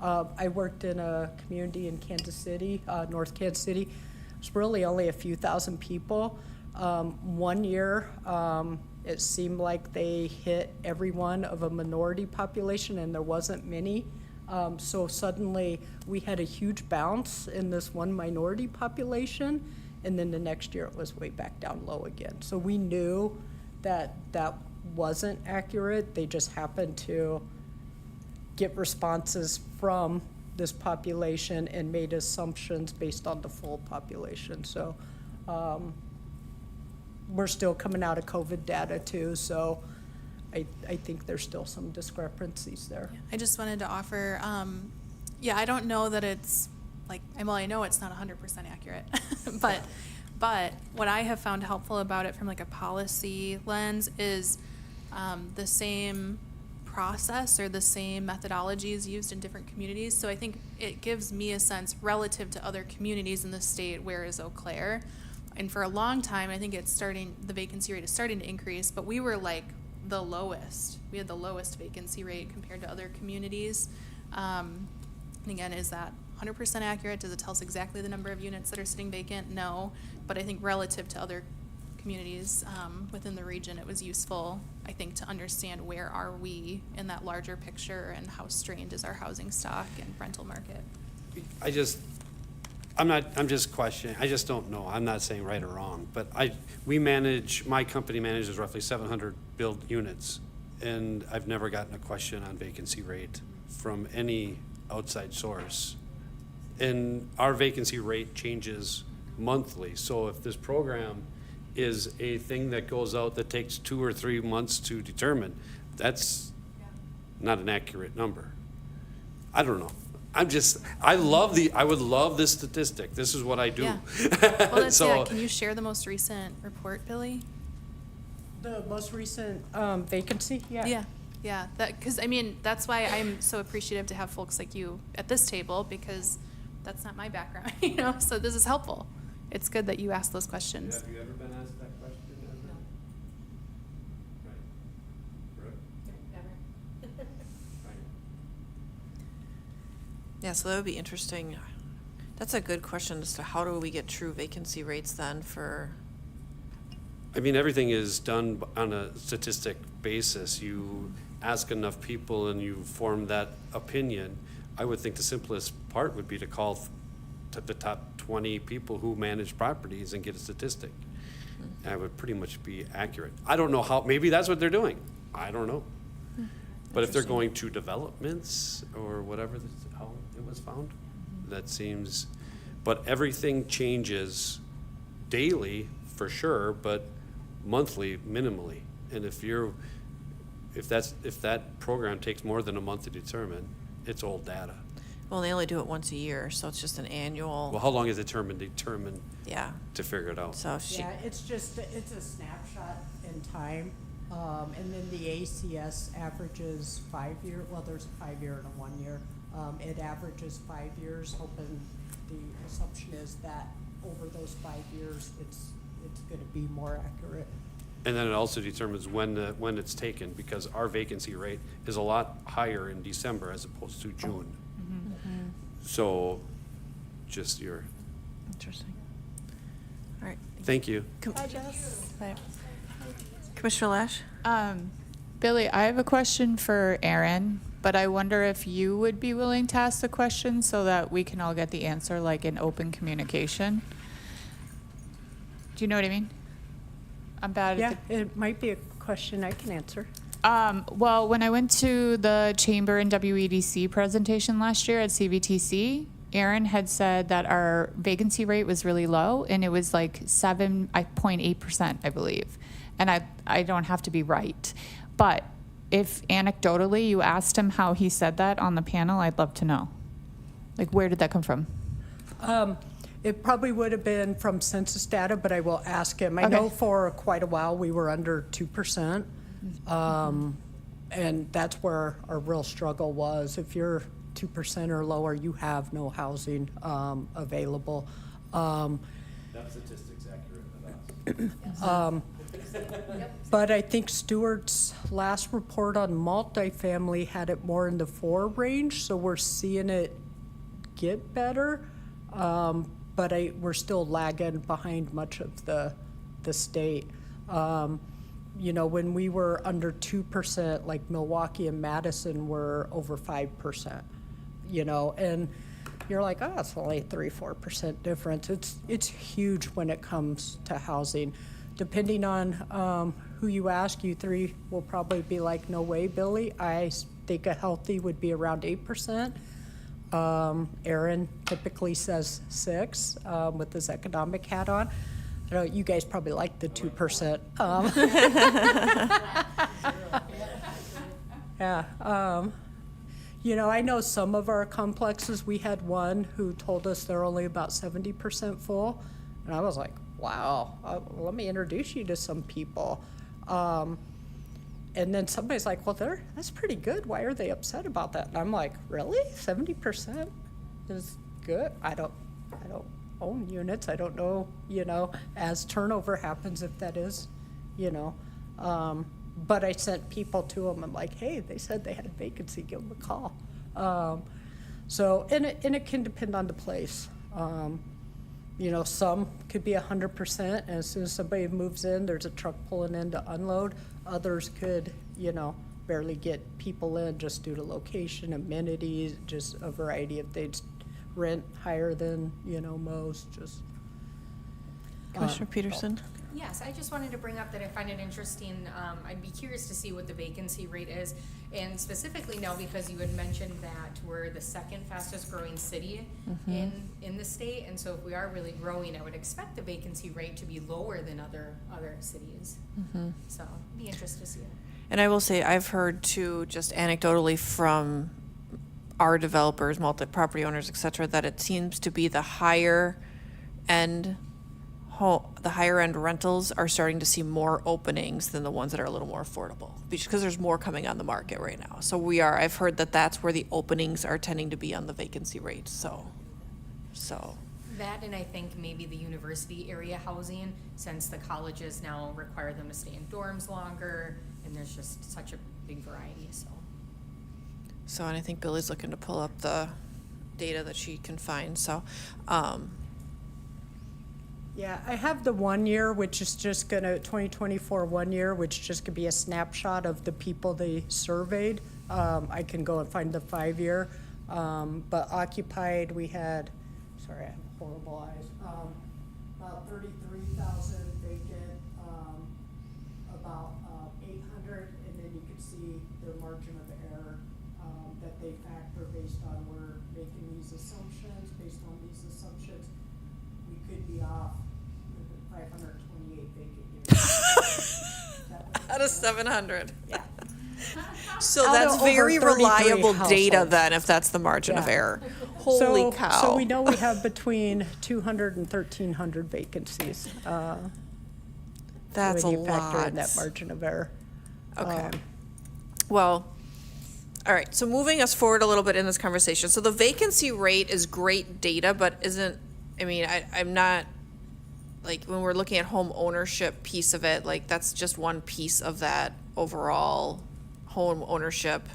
I worked in a community in Kansas City, North Kansas City. It's really only a few thousand people, One year, it seemed like they hit every one of a minority population, and there wasn't many. So suddenly, we had a huge bounce in this one minority population, and then the next year it was way back down low again. So we knew that that wasn't accurate. They just happened to get responses from this population and made assumptions based on the full population. So we're still coming out of COVID data too, so I think there's still some discrepancies there. I just wanted to offer, yeah, I don't know that it's like, well, I know it's not 100% accurate, but what I have found helpful about it from like a policy lens is the same process or the same methodologies used in different communities. So I think it gives me a sense relative to other communities in the state, where is Eau Claire? And for a long time, I think the vacancy rate is starting to increase, but we were like the lowest. We had the lowest vacancy rate compared to other communities. And again, is that 100% accurate? Does it tell us exactly the number of units that are sitting vacant? No, but I think relative to other communities within the region, it was useful, I think, to understand where are we in that larger picture and how strained is our housing stock and rental market. I'm just questioning, I just don't know, I'm not saying right or wrong, but my company manages roughly 700 build units, and I've never gotten a question on vacancy rate from any outside source. And our vacancy rate changes monthly, so if this program is a thing that goes out that takes 2 or 3 months to determine, that's not an accurate number. I don't know. I would love this statistic. This is what I do. Yeah. Well, that's, So- yeah, can you share the most recent report, Billy? The most recent vacancy, Yeah, because I mean, that's why I'm so appreciative to have folks like you at this table, because that's not my background, you know, so this is helpful. It's good that you ask those questions. Have you ever been asked that question? Right. Never. Right. Yeah, so that would be interesting. That's a good question as to how do we get true vacancy rates then for, I mean, everything is done on a statistic basis. You ask enough people and you form that opinion. I would think the simplest part would be to call to the top 20 people who manage properties and get a statistic. And it would pretty much be accurate. I don't know how, maybe that's what they're doing. I don't know. But if they're going to developments or whatever, that's how it was found, that seems, but everything changes daily for sure, but monthly minimally. And if that program takes more than a month to determine, it's old data. well, they only do it once a year, so it's just an annual. Well, how long is it determined Yeah, to figure it out? so she, Yeah, it's a snapshot in time. And then the ACS averages 5 year, well, there's a 5 year and a 1 year. It averages 5 years, hoping the assumption is that over those 5 years, it's gonna be more accurate. And then it also determines when it's taken, because our vacancy rate is a lot higher in December as opposed to June. So, just your, interesting. All right. thank you. Commissioner Lash? Billy, I have a question for Aaron, but I wonder if you would be willing to ask the question so that we can all get the answer, like in open communication. Do you know what I mean? I'm bad Yeah, at the it might be a question I can answer. well, when I went to the Chamber and WEDC presentation last year at CVTC, Aaron had said that our vacancy rate was really low, and it was like 7.8%, I believe. And I don't have to be right. But if anecdotally you asked him how he said that on the panel, I'd love to know. Like, where did that come from? It probably would have been from census data, but I will ask him. I Okay. know for quite a while, we were under 2%. And that's where our real struggle was. If you're 2% or lower, you have no housing available. That statistic's accurate with us. But I think Stewart's last report on multifamily had it more in the 4 range, so we're seeing it get better. But we're still lagging behind much of the the state. You know, when we were under 2%, like Milwaukee and Madison were over 5%, you know, and you're like, oh, it's only 3-4% difference. It's huge when it comes to housing. Depending on who you ask, you three will probably be like, no way, Billy. I think a healthy would be around 8%. Aaron typically says 6% with his economic hat on. I know you guys probably like the 2%. Yeah. You know, I know some of our complexes, we had one who told us they're only about 70% full. And I was like, wow, let me introduce you to some people. And then somebody's like, well, that's pretty good. Why are they upset about that? And I'm like, really? 70% is good? I don't own units. I don't know, you know, as turnover happens, if that is, you know. But I sent people to them. I'm like, hey, they said they had a vacancy. Give them a call. So, and it can depend on the place. You know, some could be 100%, and as soon as somebody moves in, there's a truck pulling in to unload. Others could, you know, barely get people in just due to location, amenities, just a variety of things. Rent higher than, you know, most, just. Commissioner Peterson? Yes, I just wanted to bring up that I find it interesting. I'd be curious to see what the vacancy rate is, and specifically now because you had mentioned that we're the second fastest growing city in the state, and so if we are really growing, I would expect the vacancy rate to be lower than other cities. So be interested to see it. And I will say, I've heard too, just anecdotally from our developers, multi-property owners, et cetera, that it seems to be the higher end rentals are starting to see more openings than the ones that are a little more affordable, because there's more coming on the market right now. So I've heard that that's where the openings are tending to be on the vacancy rate, so. That, and I think maybe the university area housing, since the colleges now require them to stay in dorms longer, and there's just such a big variety, so. So, and I think Billy's looking to pull up the data that she can find, so. Yeah, I have the 1 year, which is just gonna, 2024 1 year, which just could be a snapshot of the people they surveyed. I can go and find the 5 year. But occupied, we had, sorry, I have horrible eyes, about 33,000 vacant, about 800, and then you can see the margin of error that they factor based on we're making these assumptions. Based on these assumptions, we could be off 528 vacant units. Out of 700. Yeah. So Out that's of over very 33 reliable data households. then, if that's the margin of Yeah. error. Holy cow. So we know we have between 200 and 1,300 vacancies. That's when a you factor in lot. that margin of error. Okay. Well, all right, so moving us forward a little bit in this conversation. So the vacancy rate is great data, but I'm not, like, when we're looking at home ownership piece of it, like, that's just one piece of that overall home ownership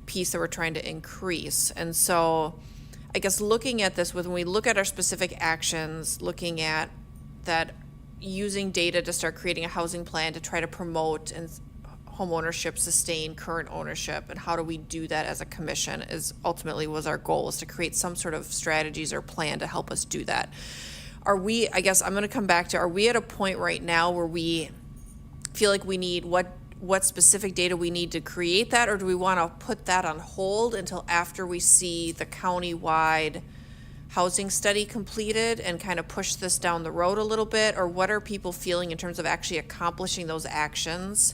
piece that we're trying to increase. And so I guess looking at this, when we look at our specific actions, looking at that, using data to start creating a housing plan to try to promote and home ownership, sustain current ownership, and how do we do that as a commission was our goal, is to create some sort of strategies or plan to help us do that. Are we, I guess I'm gonna come back to, are we at a point right now where we feel like we need, what specific data we need to create that, or do we wanna put that on hold until after we see the county-wide housing study completed and kind of push this down the road a little bit? Or what are people feeling in terms of actually accomplishing those actions?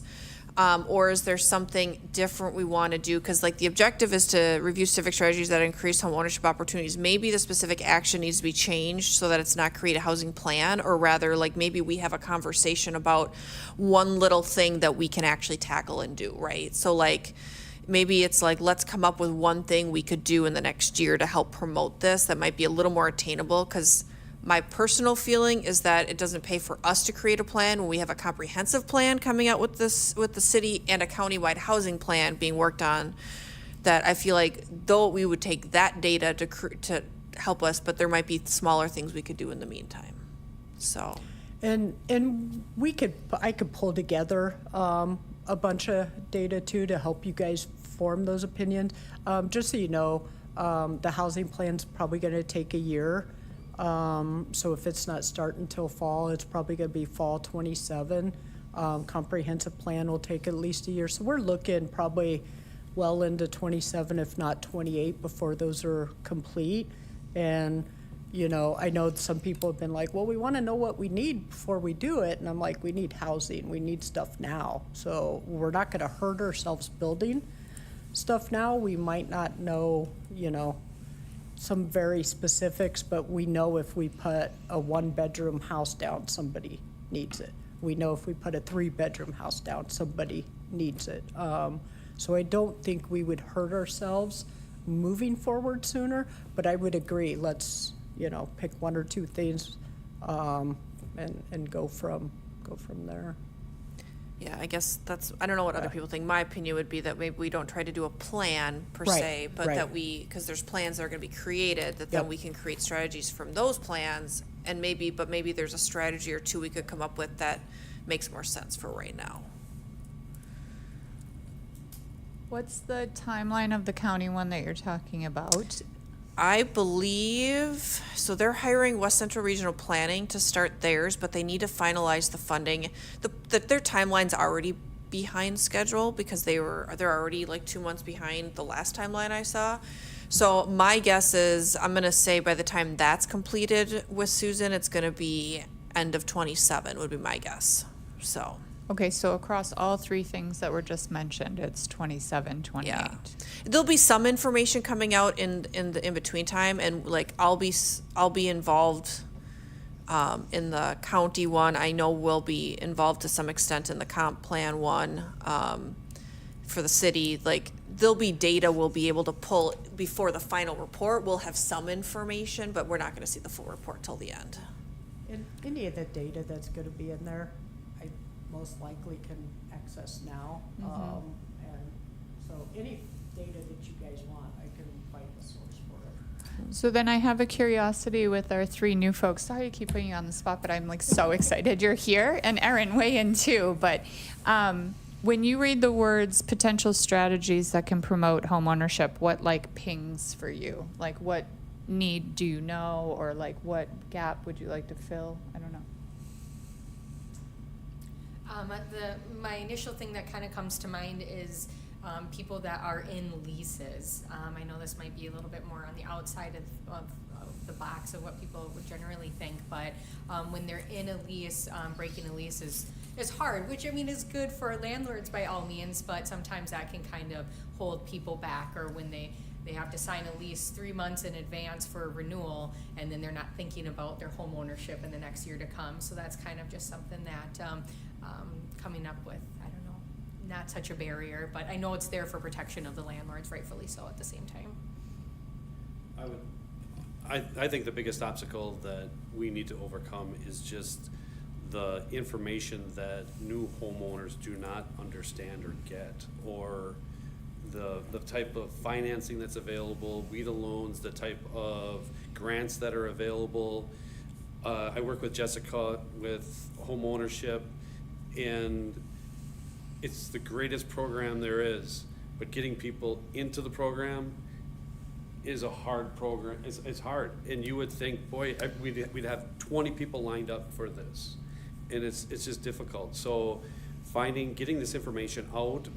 Or is there something different we want to do? Because like the objective is to review civic strategies that increase home ownership opportunities. Maybe the specific action needs to be changed so that it's not create a housing plan, or rather like maybe we have a conversation about one little thing that we can actually tackle and do, right? So like maybe it's like, let's come up with one thing we could do in the next year to help promote this that might be a little more attainable, because my personal feeling is that it doesn't pay for us to create a plan when we have a comprehensive plan coming out with the city and a countywide housing plan being worked on, that I feel like though we would take that data to help us, but there might be smaller things we could do in the meantime. So. And I could pull together a bunch of data too to help you guys form those opinions. Just so you know, the housing plan's probably gonna take a year. So if it's not starting until fall, it's probably gonna be fall 27. Comprehensive plan will take at least a year. So we're looking probably well into 27, if not 28, before those are complete. And, you know, I know some people have been like, well, we want to know what we need before we do it. And I'm like, we need housing, we need stuff now. So we're not going to hurt ourselves building stuff now. We might not know, you know, some very specifics, but we know if we put a 1-bedroom house down, somebody needs it. We know if we put a 3-bedroom house down, somebody needs it. So I don't think we would hurt ourselves moving forward sooner, but I would agree, let's, you know, pick 1 or 2 things, and go from there. Yeah, I guess that's, I don't know what other people think. My opinion would be that maybe we don't try to do a plan per Right, se, but right. that because there's plans that are gonna be created, that then Yep. we can create strategies from those plans, and maybe there's a strategy or 2 we could come up with that makes more sense for right now. What's the timeline of the county one that you're talking about? I believe, so they're hiring West Central Regional Planning to start theirs, but they need to finalize the funding. Their timeline's already behind schedule because they're already like 2 months behind the last timeline I saw. So my guess is, I'm gonna say by the time that's completed with Susan, it's gonna be end of 27 would be my guess, so. Okay, so across all 3 things that were just mentioned, it's 27, 28. Yeah. There'll be some information coming out in the in-between time, and like I'll be involved in the county one. I know we'll be involved to some extent in the comp plan one for the city. Like there'll be data we'll be able to pull before the final report. We'll have some information, but we're not going to see the full report till the end. And any of the data that's gonna be in there, I most likely can access now. And so any data that you guys want, I can find the source for it. So then I have a curiosity with our 3 new folks. Sorry to keep putting you on the spot, but I'm like so excited you're here. And Erin, weigh in too. But when you read the words potential strategies that can promote homeownership, what like pings for you? Like what need do you know, or like what gap would you like to fill? I don't know. My initial thing that kind of comes to mind is people that are in leases. I know this might be a little bit more on the outside of the box of what people would generally think, but when they're in a lease, breaking a lease is hard, which I mean is good for landlords by all means, but sometimes that can kind of hold people back, or when they have to sign a lease 3 months in advance for a renewal, and then they're not thinking about their home ownership in the next year to come. So that's kind of just something that coming up with, I don't know, not such a barrier, but I know it's there for protection of the landlords, rightfully so at the same time. I think the biggest obstacle that we need to overcome is just the information that new homeowners do not understand or get, or the type of financing that's available, WIDA loans, the type of grants that are available. I work with Jessica with homeownership, and it's the greatest program there is, but getting people into the program is a hard program. It's hard, and you would think, boy, we'd have 20 people lined up for this, and it's just difficult. So getting this information out.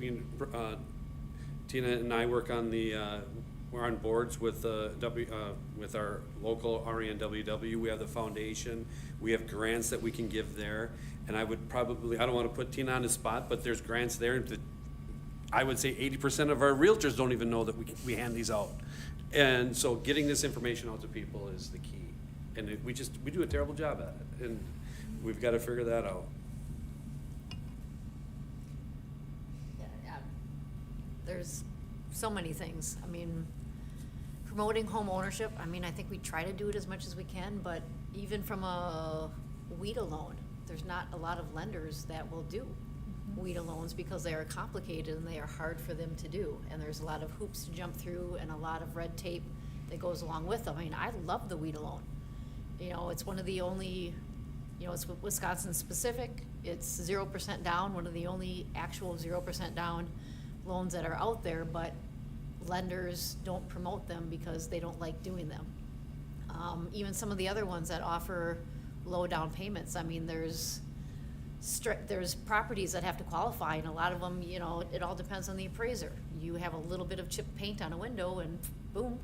Tina and I work on we're on boards with with our local RENWW. We have the foundation. We have grants that we can give there. And I would probably, I don't want to put Tina on the spot, but there's grants there that I would say 80% of our realtors don't even know that we hand these out. And so getting this information out to people is the key. And we do a terrible job at it. And we've got to figure that out. There's so many things. I mean, promoting home ownership, I mean, I think we try to do it as much as we can, but even from a WIDA loan, there's not a lot of lenders that will do WIDA loans because they are complicated and they are hard for them to do. And there's a lot of hoops to jump through and a lot of red tape that goes along with them. I mean, I love the WIDA loan. You know, it's one of the only You know, it's Wisconsin specific, it's 0% down, one of the only actual 0% down loans that are out there, but lenders don't promote them because they don't like doing them. Even some of the other ones that offer low down payments, I mean, there's properties that have to qualify, and a lot of them, you know, it all depends on the appraiser. You have a little bit of chipped paint on a window and boom,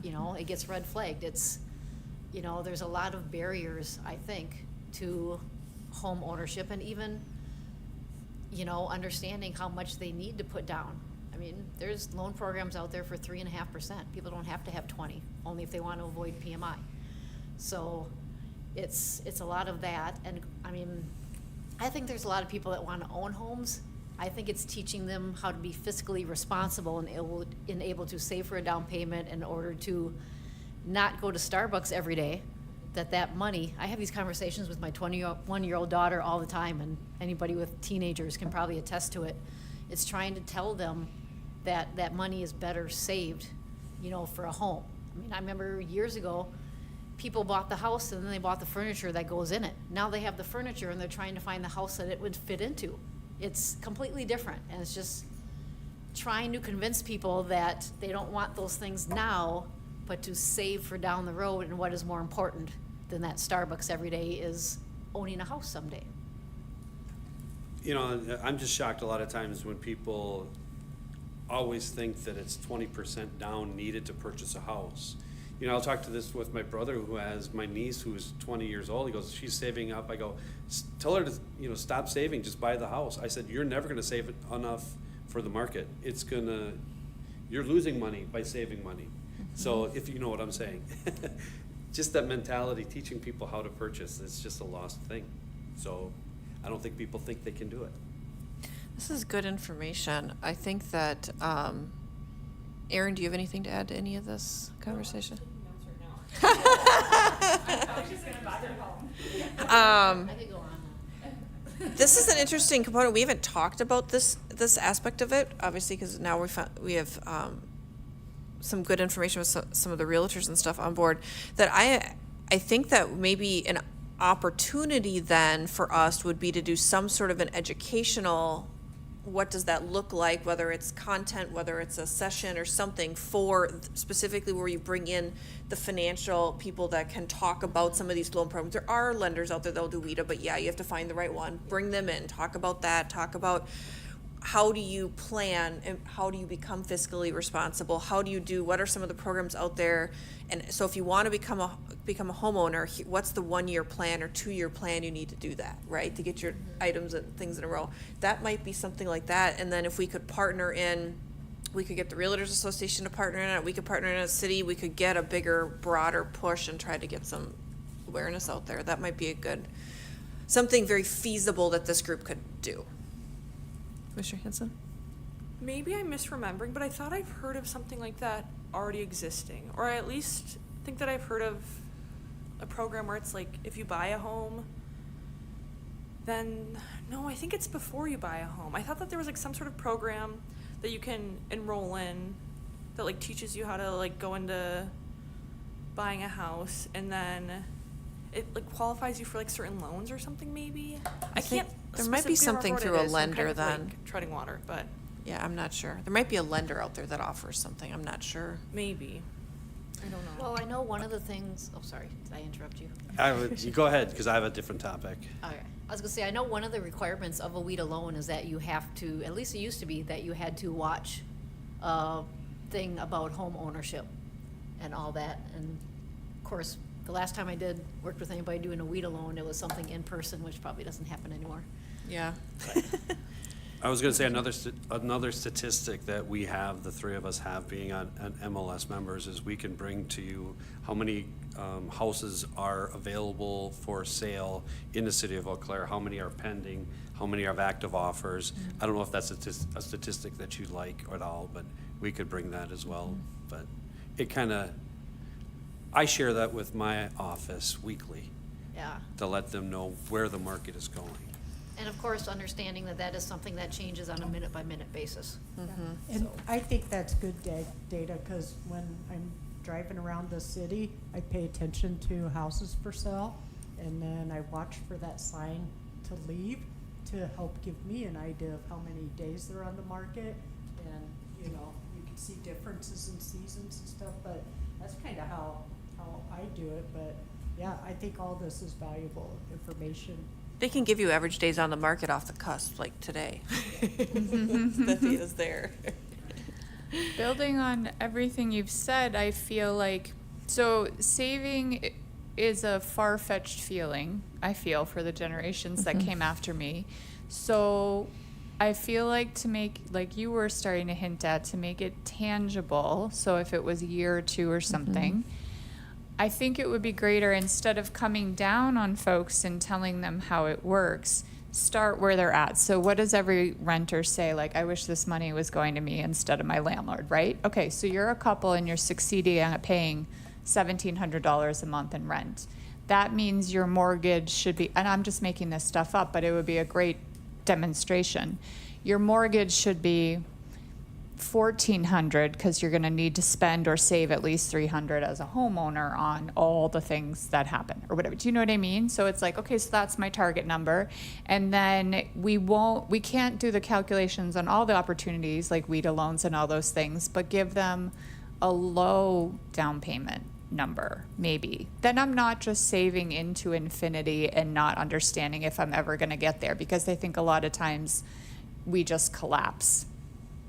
you know, it gets red flagged. It's, you know, there's a lot of barriers, I think, to home ownership, and even, you know, understanding how much they need to put down. I mean, there's loan programs out there for 3.5%. People don't have to have 20, only if they want to avoid PMI. So it's a lot of that, and I mean, I think there's a lot of people that want to own homes. I think it's teaching them how to be fiscally responsible and able to save for a down payment in order to not go to Starbucks every day. That money, I have these conversations with my 21-year-old daughter all the time, and anybody with teenagers can probably attest to it. It's trying to tell them that money is better saved, you know, for a home. I mean, I remember years ago, people bought the house and then they bought the furniture that goes in it. Now they have the furniture and they're trying to find the house that it would fit into. It's completely different, and it's just trying to convince people that they don't want those things now, but to save for down the road, and what is more important than that Starbucks every day is owning a house someday. You know, I'm just shocked a lot of times when people always think that it's 20% down needed to purchase a house. You know, I'll talk to this with my brother who has my niece who's 20 years old. He goes, she's saving up. I go, tell her to, you know, stop saving, just buy the house. I said, you're never gonna save enough for the market. You're losing money by saving money. So if you know what I'm saying. Just that mentality, teaching people how to purchase, it's just a lost thing. So I don't think people think they can do it. This is good information. I think that, Aaron, do you have anything to add to any of this conversation? I could go on. This is an interesting component. We haven't talked about this aspect of it, obviously, because now we have some good information with some of the realtors and stuff on board. That I think that maybe an opportunity then for us would be to do some sort of an educational. What does that look like, whether it's content, whether it's a session or something, for specifically where you bring in the financial people that can talk about some of these loan programs. There are lenders out there that'll do WIDA, but yeah, you have to find the right one. Bring them in, talk about that, talk about how do you plan and how do you become fiscally responsible? How do you do, what are some of the programs out there? And so if you want to become a homeowner, what's the 1-year plan or 2-year plan you need to do that, right? To get your items and things in a row. That might be something like that. And then if we could partner in, we could get the Realtors Association to partner in it, we could partner in a city, we could get a bigger, broader push and try to get some awareness out there. That might be something very feasible that this group could do. Mr. Hanson? Maybe I'm misremembering, but I thought I've heard of something like that already existing, or I at least think that I've heard of a program where it's like if you buy a home, then no, I think it's before you buy a home. I thought that there was like some sort of program that you can enroll in that like teaches you how to like go into buying a house, and then it like qualifies you for like certain loans or something maybe. I think can't. there might be specifically something remember through what a it is, so I'm lender kind of, then. like, treading water, but Yeah, I'm not sure. There might be a lender out there that offers something. I'm not sure. maybe. I don't know. Well, I know one of the things, oh, sorry, did I interrupt you? You go ahead, because I have a different topic. Okay. I was gonna say, I know one of the requirements of a WIDA loan is that you have to, at least it used to be, that you had to watch a thing about home ownership and all that. And of course, the last time I worked with anybody doing a WIDA loan, it was something in person, which probably doesn't happen anymore. Yeah. I was going to say another statistic that we have, the three of us have, being on MLS members, is we can bring to you how many houses are available for sale in the city of Eau Claire, how many are pending, how many have active offers. I don't know if that's a statistic that you like at all, but we could bring that as well. But it I share that with my office weekly Yeah. to let them know where the market is going. And of course, understanding that that is something that changes on a minute-by-minute basis. And I think that's good data, because when I'm driving around the city, I pay attention to houses for sale. And then I watch for that sign to leave to help give me an idea of how many days they're on the market. And, you know, you can see differences in seasons and stuff, but that's kind of how I do it. But yeah, I think all this is valuable information. They can give you average days on the market off the cusp, like today. The data's there. Building on everything you've said, I feel like, so saving is a far-fetched feeling, I feel, for the generations that came after me. So I feel like to make, like you were starting to hint at, to make it tangible, so if it was a year or two or something, I think it would be greater, instead of coming down on folks and telling them how it works, start where they're at. So what does every renter say? Like, I wish this money was going to me instead of my landlord, right? Okay, so you're a couple and you're succeeding at paying $1,700 a month in rent. That means your mortgage should be, and I'm just making this stuff up, but it would be a great demonstration. Your mortgage should be $1,400 because you're going to need to spend or save at least $300 as a homeowner on all the things that happen or whatever. Do you know what I mean? So it's like, okay, so that's my target number. And then we can't do the calculations on all the opportunities like WIDA loans and all those things, but give them a low down payment number, maybe. Then I'm not just saving into infinity and not understanding if I'm ever going to get there, because I think a lot of times we just collapse.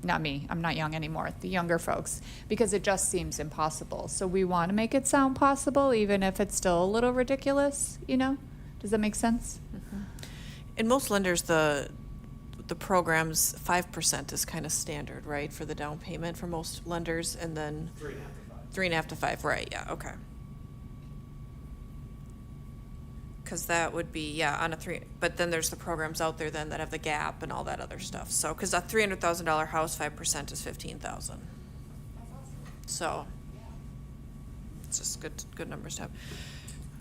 Not me, I'm not young anymore, the younger folks, because it just seems impossible. So we want to make it sound possible, even if it's still a little ridiculous, you know? Does that make sense? In most lenders, the program's 5% is kind of standard, right, for the down payment for most lenders, and then 3.5 to 5, right? Yeah, okay. Because that would be, yeah, on a 3, but then there's the programs out there then that have the gap and all that other stuff. So, because a $300,000 house, 5% is $15,000. So, it's just good numbers to have.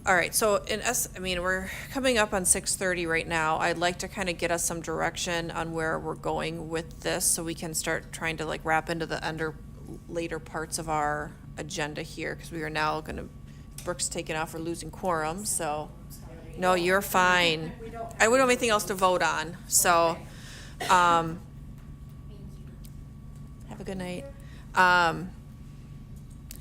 All right, so I mean, we're coming up on 6:30 right now. I'd like to kind of get us some direction on where we're going with this, so we can start trying to like wrap into the later parts of our agenda here, because we are now going to, Brooke's taking off, we're losing quorum, so. No, you're fine. I wouldn't have anything else to vote on, so, have a good night.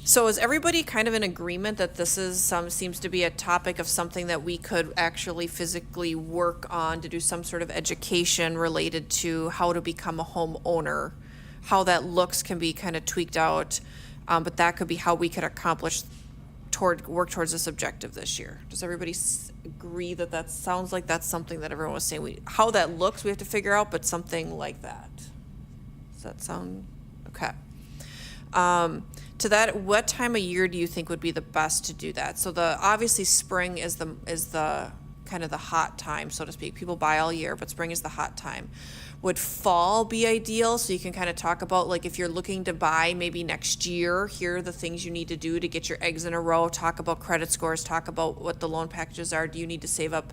So is everybody kind of in agreement that this is seems to be a topic of something that we could actually physically work on to do some sort of education related to how to become a homeowner? How that looks can be kind of tweaked out, but that could be how we could work towards this objective this year. Does everybody agree that sounds like that's something that everyone was saying? How that looks, we have to figure out, but something like that. Does that sound okay? To that, what time of year do you think would be the best to do that? So obviously spring is the kind of the hot time, so to speak. People buy all year, but spring is the hot time. Would fall be ideal? So you can kind of talk about, like, if you're looking to buy maybe next year, here are the things you need to do to get your eggs in a row. Talk about credit scores, talk about what the loan packages are. Do you need to save up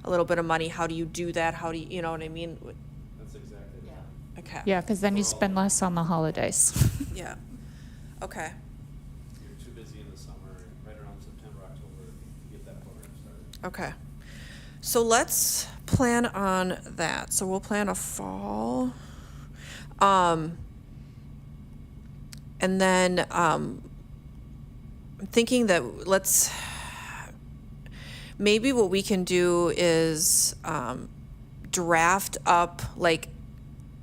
a little bit of money? How do you do that? How do you know what I mean? That's exactly that. Okay. Yeah, because then you spend less on the holidays. Yeah. Okay. You're too busy in the summer, right around September, October, to get that program started. Okay. So let's plan on that. So we'll plan a fall. And then I'm thinking that maybe what we can do is draft up like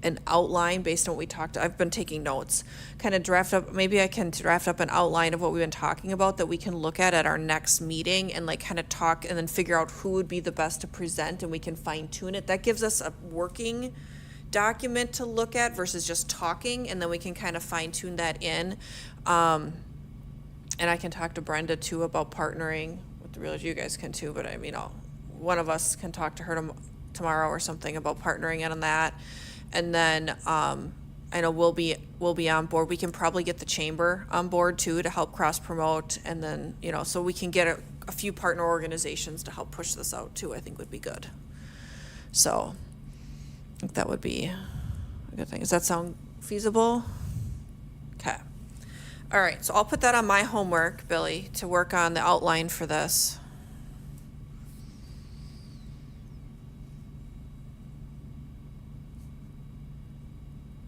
an outline based on what we talked. I've been taking notes. Kind of maybe I can draft up an outline of what we've been talking about that we can look at our next meeting and like kind of talk and then figure out who would be the best to present, and we can fine tune it. That gives us a working document to look at versus just talking, and then we can kind of fine tune that in. And I can talk to Brenda too about partnering with the Realtors. You guys can too, but I mean, one of us can talk to her tomorrow or something about partnering in on that. And then I know we'll be on board. We can probably get the chamber on board too to help cross promote, and then so we can get a few partner organizations to help push this out too. I think would be good. So I think that would be a good thing. Does that sound feasible? Okay. All right. So I'll put that on my homework, Billy, to work on the outline for this.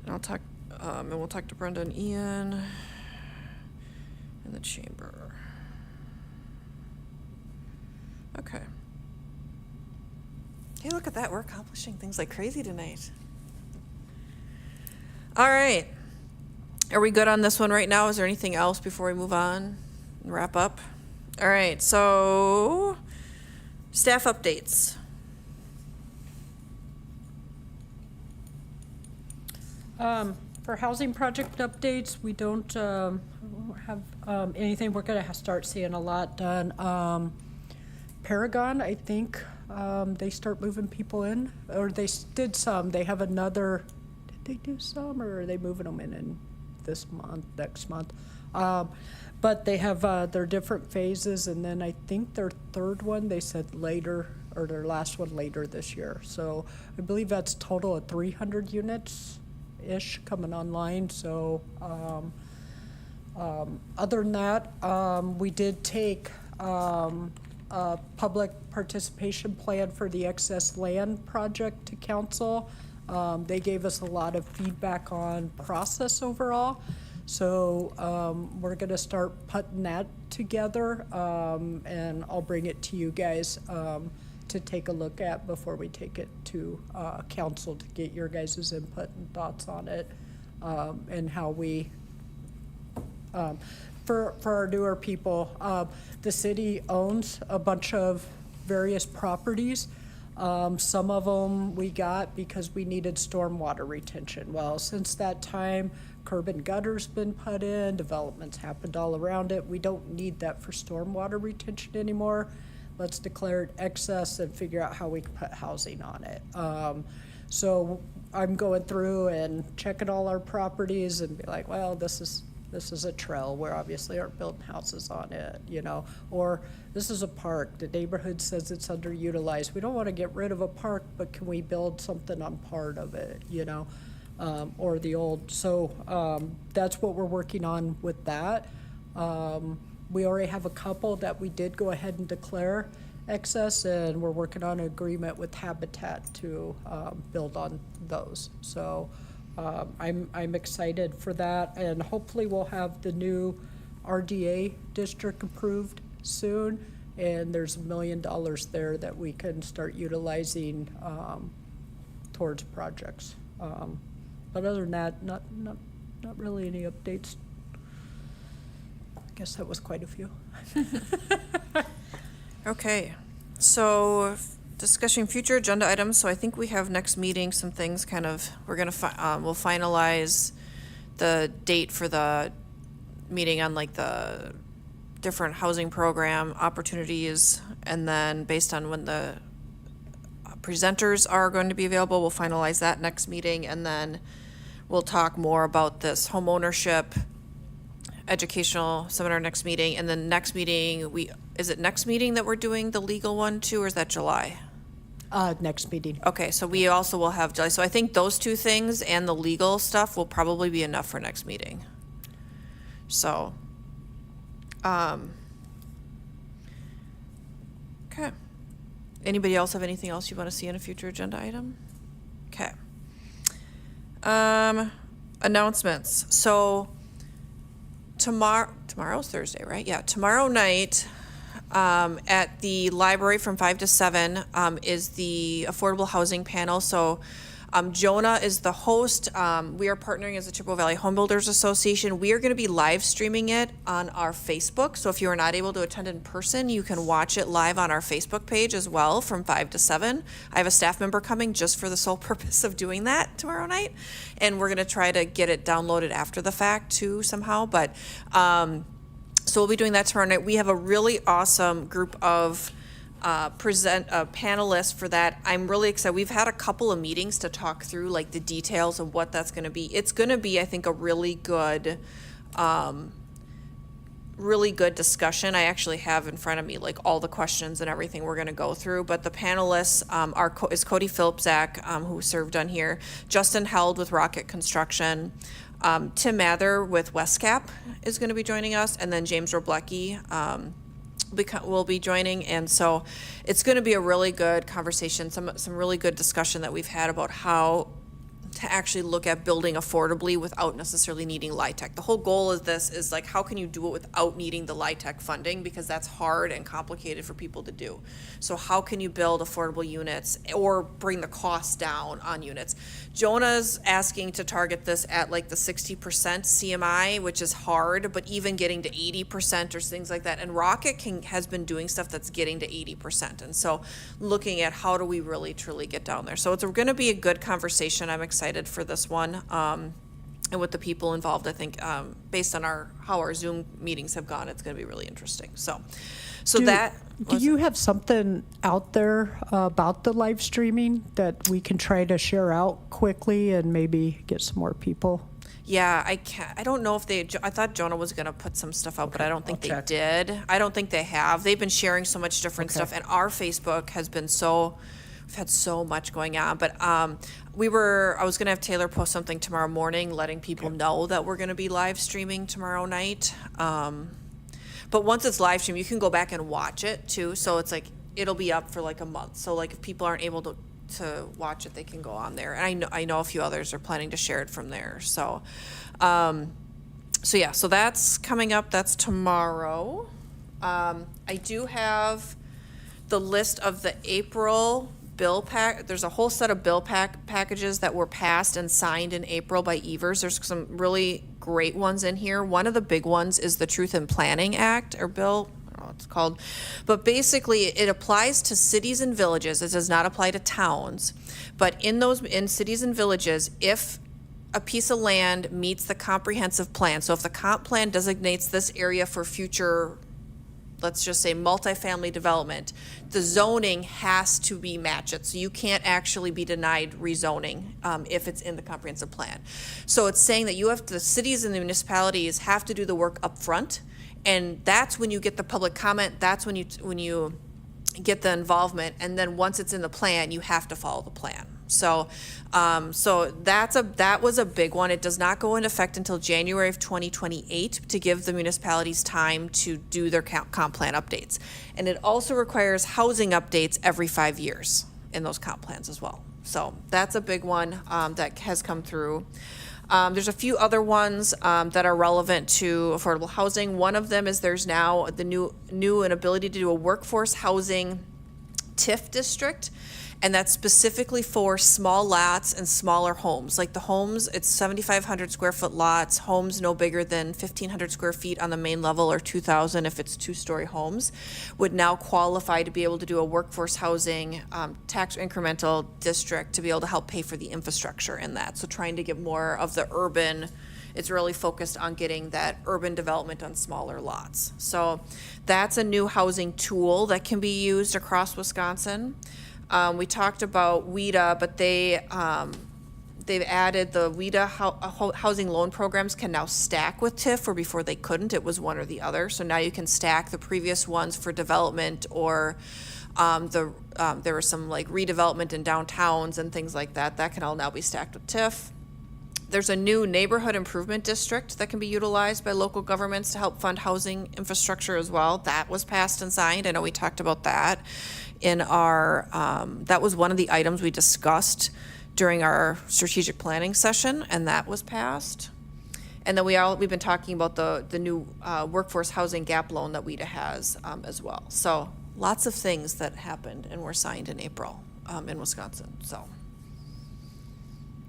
I'll talk, and we'll talk to Brenda and Ian in the chamber. Okay. Hey, look at that. We're accomplishing things like crazy tonight. All right. Are we good on this one right now? Is there anything else before we move on and wrap up? All right. So, staff updates. For housing project updates, we don't have anything. We're gonna start seeing a lot done. Paragon, I think, they start moving people in, or they did some. They have another, did they do some, or are they moving them in this month, next month? But they have their different phases, and then I think their third one, they said later, or their last one later this year. So I believe that's total of 300 units-ish coming online. So other than that, we did take a public participation plan for the excess land project to council. They gave us a lot of feedback on process overall. So we're gonna start putting that together, and I'll bring it to you guys to take a look at before we take it to council to get your guys' input and thoughts on it, and how we, for our newer people, the city owns a bunch of various properties. Some of them we got because we needed stormwater retention. Well, since that time, curb and gutter's been put in, development's happened all around it. We don't need that for stormwater retention anymore. Let's declare it excess and figure out how we can put housing on it. So I'm going through and checking all our properties and be like, well, this is a trail, where obviously aren't building houses on it, you know, or this is a park, the neighborhood says it's underutilized. We don't want to get rid of a park, but can we build something on part of it, you know, or the old, so that's what we're working on with that. We already have a couple that we did go ahead and declare excess, and we're working on an agreement with Habitat to build on those. So I'm excited for that, and hopefully we'll have the new RDA district approved soon, and there's $1 million there that we can start utilizing towards projects. But other than that, not really any updates. I guess that was quite a few. Okay, so discussing future agenda items. So I think we have next meeting some things kind of, we're gonna we'll finalize the date for the meeting on like the different housing program opportunities, and then based on when the presenters are going to be available, we'll finalize that next meeting, and then we'll talk more about this home ownership educational seminar next meeting. And then next meeting, is it next meeting that we're doing the legal one too, or is that July? Next meeting. Okay, so we also will have July. So I think those two things and the legal stuff will probably be enough for next meeting. So, okay. Anybody else have anything else you want to see in a future agenda item? Okay. Announcements. So tomorrow's Thursday, right? Yeah, tomorrow night, at the library from 5 to 7, is the Affordable Housing Panel. So, Jonah is the host. We are partnering as the Chippewa Valley Home Builders Association. We are going to be live streaming it on our Facebook. So if you are not able to attend in person, you can watch it live on our Facebook page as well from 5 to 7. I have a staff member coming just for the sole purpose of doing that tomorrow night. And we're going to try to get it downloaded after the fact too somehow. But so we'll be doing that tomorrow night. We have a really awesome group of panelists for that. I'm really excited. We've had a couple of meetings to talk through like the details of what that's going to be. It's going to be, I think, a really good discussion. I actually have in front of me like all the questions and everything we're going to go through. But the panelists is Cody Philipzak, who served on here, Justin Held with Rocket Construction, Tim Mather with Westcap is going to be joining us, and then James Roblecki will be joining. And so it's going to be a really good conversation, some really good discussion that we've had about how to actually look at building affordably without necessarily needing LIHTC. The whole goal of this is like, how can you do it without needing the LIHTC funding? Because that's hard and complicated for people to do. So how can you build affordable units or bring the cost down on units? Jonah's asking to target this at like the 60% CMI, which is hard, but even getting to 80% or things like that. And Rocket has been doing stuff that's getting to 80%. And so looking at how do we really truly get down there. So it's going to be a good conversation. I'm excited for this one. And with the people involved, I think based on how our Zoom meetings have gone, it's going to be really interesting. So Do you have something out there about the live streaming that we can try to share out quickly and maybe get some more people? Yeah, I don't know if I thought Jonah was gonna put some stuff out, but I don't think they did. I don't think they have. They've been sharing so much different stuff, and our Facebook has been we've had so much going on. But I was gonna have Taylor post something tomorrow morning, letting people know that we're gonna be live streaming tomorrow night. But once it's live streamed, you can go back and watch it too. So it's like, it'll be up for like a month. So like if people aren't able to watch it, they can go on there. And I know a few others are planning to share it from there. So, so that's coming up. That's tomorrow. I do have the list of the April bill pack. There's a whole set of bill packages that were passed and signed in April by Evers. There's some really great ones in here. One of the big ones is the Truth in Planning Act, or bill, I don't know what it's called, but basically it applies to cities and villages. It does not apply to towns, but in cities and villages, if a piece of land meets the comprehensive plan, so if the comp plan designates this area for future, let's just say multifamily development, the zoning has to be matched. So you can't actually be denied rezoning if it's in the comprehensive plan. So it's saying that the cities and the municipalities have to do the work up front, and that's when you get the public comment, that's when you get the involvement, and then once it's in the plan, you have to follow the plan. So that was a big one. It does not go into effect until January of 2028 to give the municipalities time to do their comp plan updates. And it also requires housing updates every 5 years in those comp plans as well. So that's a big one that has come through. There's a few other ones that are relevant to affordable housing. One of them is there's now the new an ability to do a workforce housing TIF district. And that's specifically for small lots and smaller homes. Like the homes, it's 7,500 square foot lots, homes no bigger than 1,500 square feet on the main level, or 2,000 if it's 2-story homes, would now qualify to be able to do a workforce housing tax incremental district to be able to help pay for the infrastructure in that. So trying to get more of the urban, it's really focused on getting that urban development on smaller lots. So that's a new housing tool that can be used across Wisconsin. We talked about WIDA, but they've added the WIDA housing loan programs can now stack with TIF, where before they couldn't. It was one or the other. So now you can stack the previous ones for development, or there was some like redevelopment in downtowns and things like that. That can all now be stacked with TIF. There's a new neighborhood improvement district that can be utilized by local governments to help fund housing infrastructure as well. That was passed and signed. I know we talked about that in our, that was one of the items we discussed during our strategic planning session, and that was passed. And then we've been talking about the new workforce housing gap loan that WIDA has as well. So lots of things that happened and were signed in April in Wisconsin. So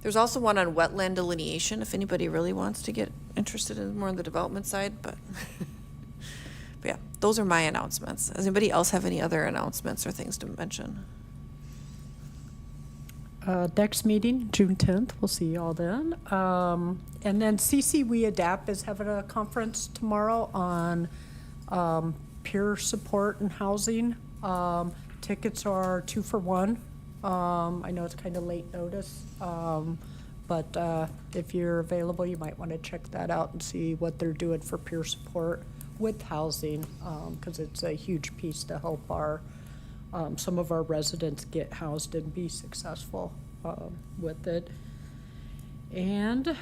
there's also one on wetland delineation if anybody really wants to get interested in more on the development side, but yeah, those are my announcements. Does anybody else have any other announcements or things to mention? Next meeting, June 10th. We'll see you all then. And then CC We Adapt is having a conference tomorrow on peer support and housing. Tickets are 2 for 1. I know it's kind of late notice, but if you're available, you might want to check that out and see what they're doing for peer support with housing, because it's a huge piece to help our some of our residents get housed and be successful with it. And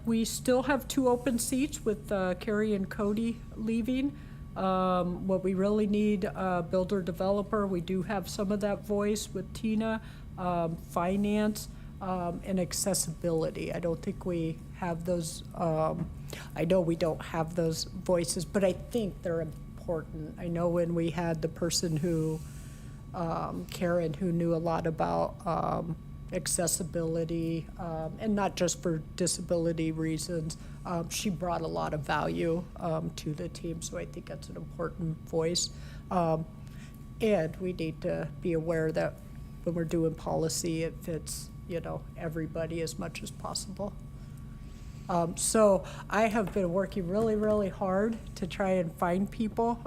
we still have 2 open seats with Carrie and Cody leaving. What we really need, builder developer, we do have some of that voice with Tina. Finance, and accessibility. I don't think we have those, I know we don't have those voices, but I think they're important. I know when we had the person who, Karen, who knew a lot about accessibility, and not just for disability reasons, she brought a lot of value to the team, so I think that's an important voice. And we need to be aware that when we're doing policy, it fits, everybody as much as possible. So I have been working really, really hard to try and find people,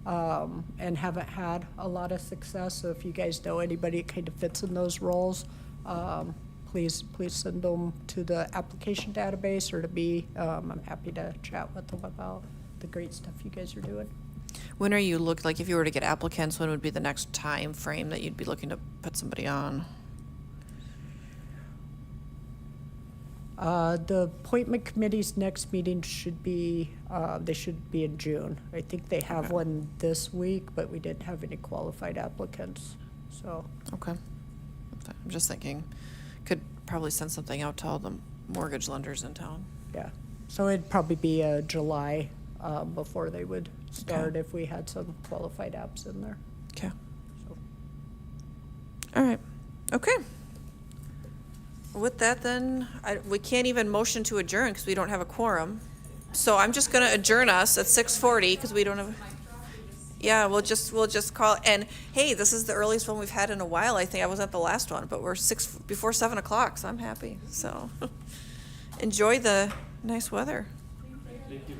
and haven't had a lot of success. So if you guys know anybody that kind of fits in those roles, please send them to the application database or to me. I'm happy to chat with them about the great stuff you guys are doing. When are you like if you were to get applicants, when would be the next time frame that you'd be looking to put somebody on? The appointment committee's next meeting should be, they should be in June. I think they have one this week, but we didn't have any qualified applicants, so. Okay. I'm just thinking, could probably send something out to all the mortgage lenders in town. Yeah, so it'd probably be July before they would start if we had some qualified apps in there. Okay. So. All right. Okay. With that, then, we can't even motion to adjourn because we don't have a quorum. So I'm just going to adjourn us at 6:40 because we don't have. Yeah, we'll just call. And hey, this is the earliest one we've had in a while. I think I was at the last one, but we're before 7 o'clock, so I'm happy. So enjoy the nice weather. Thank you.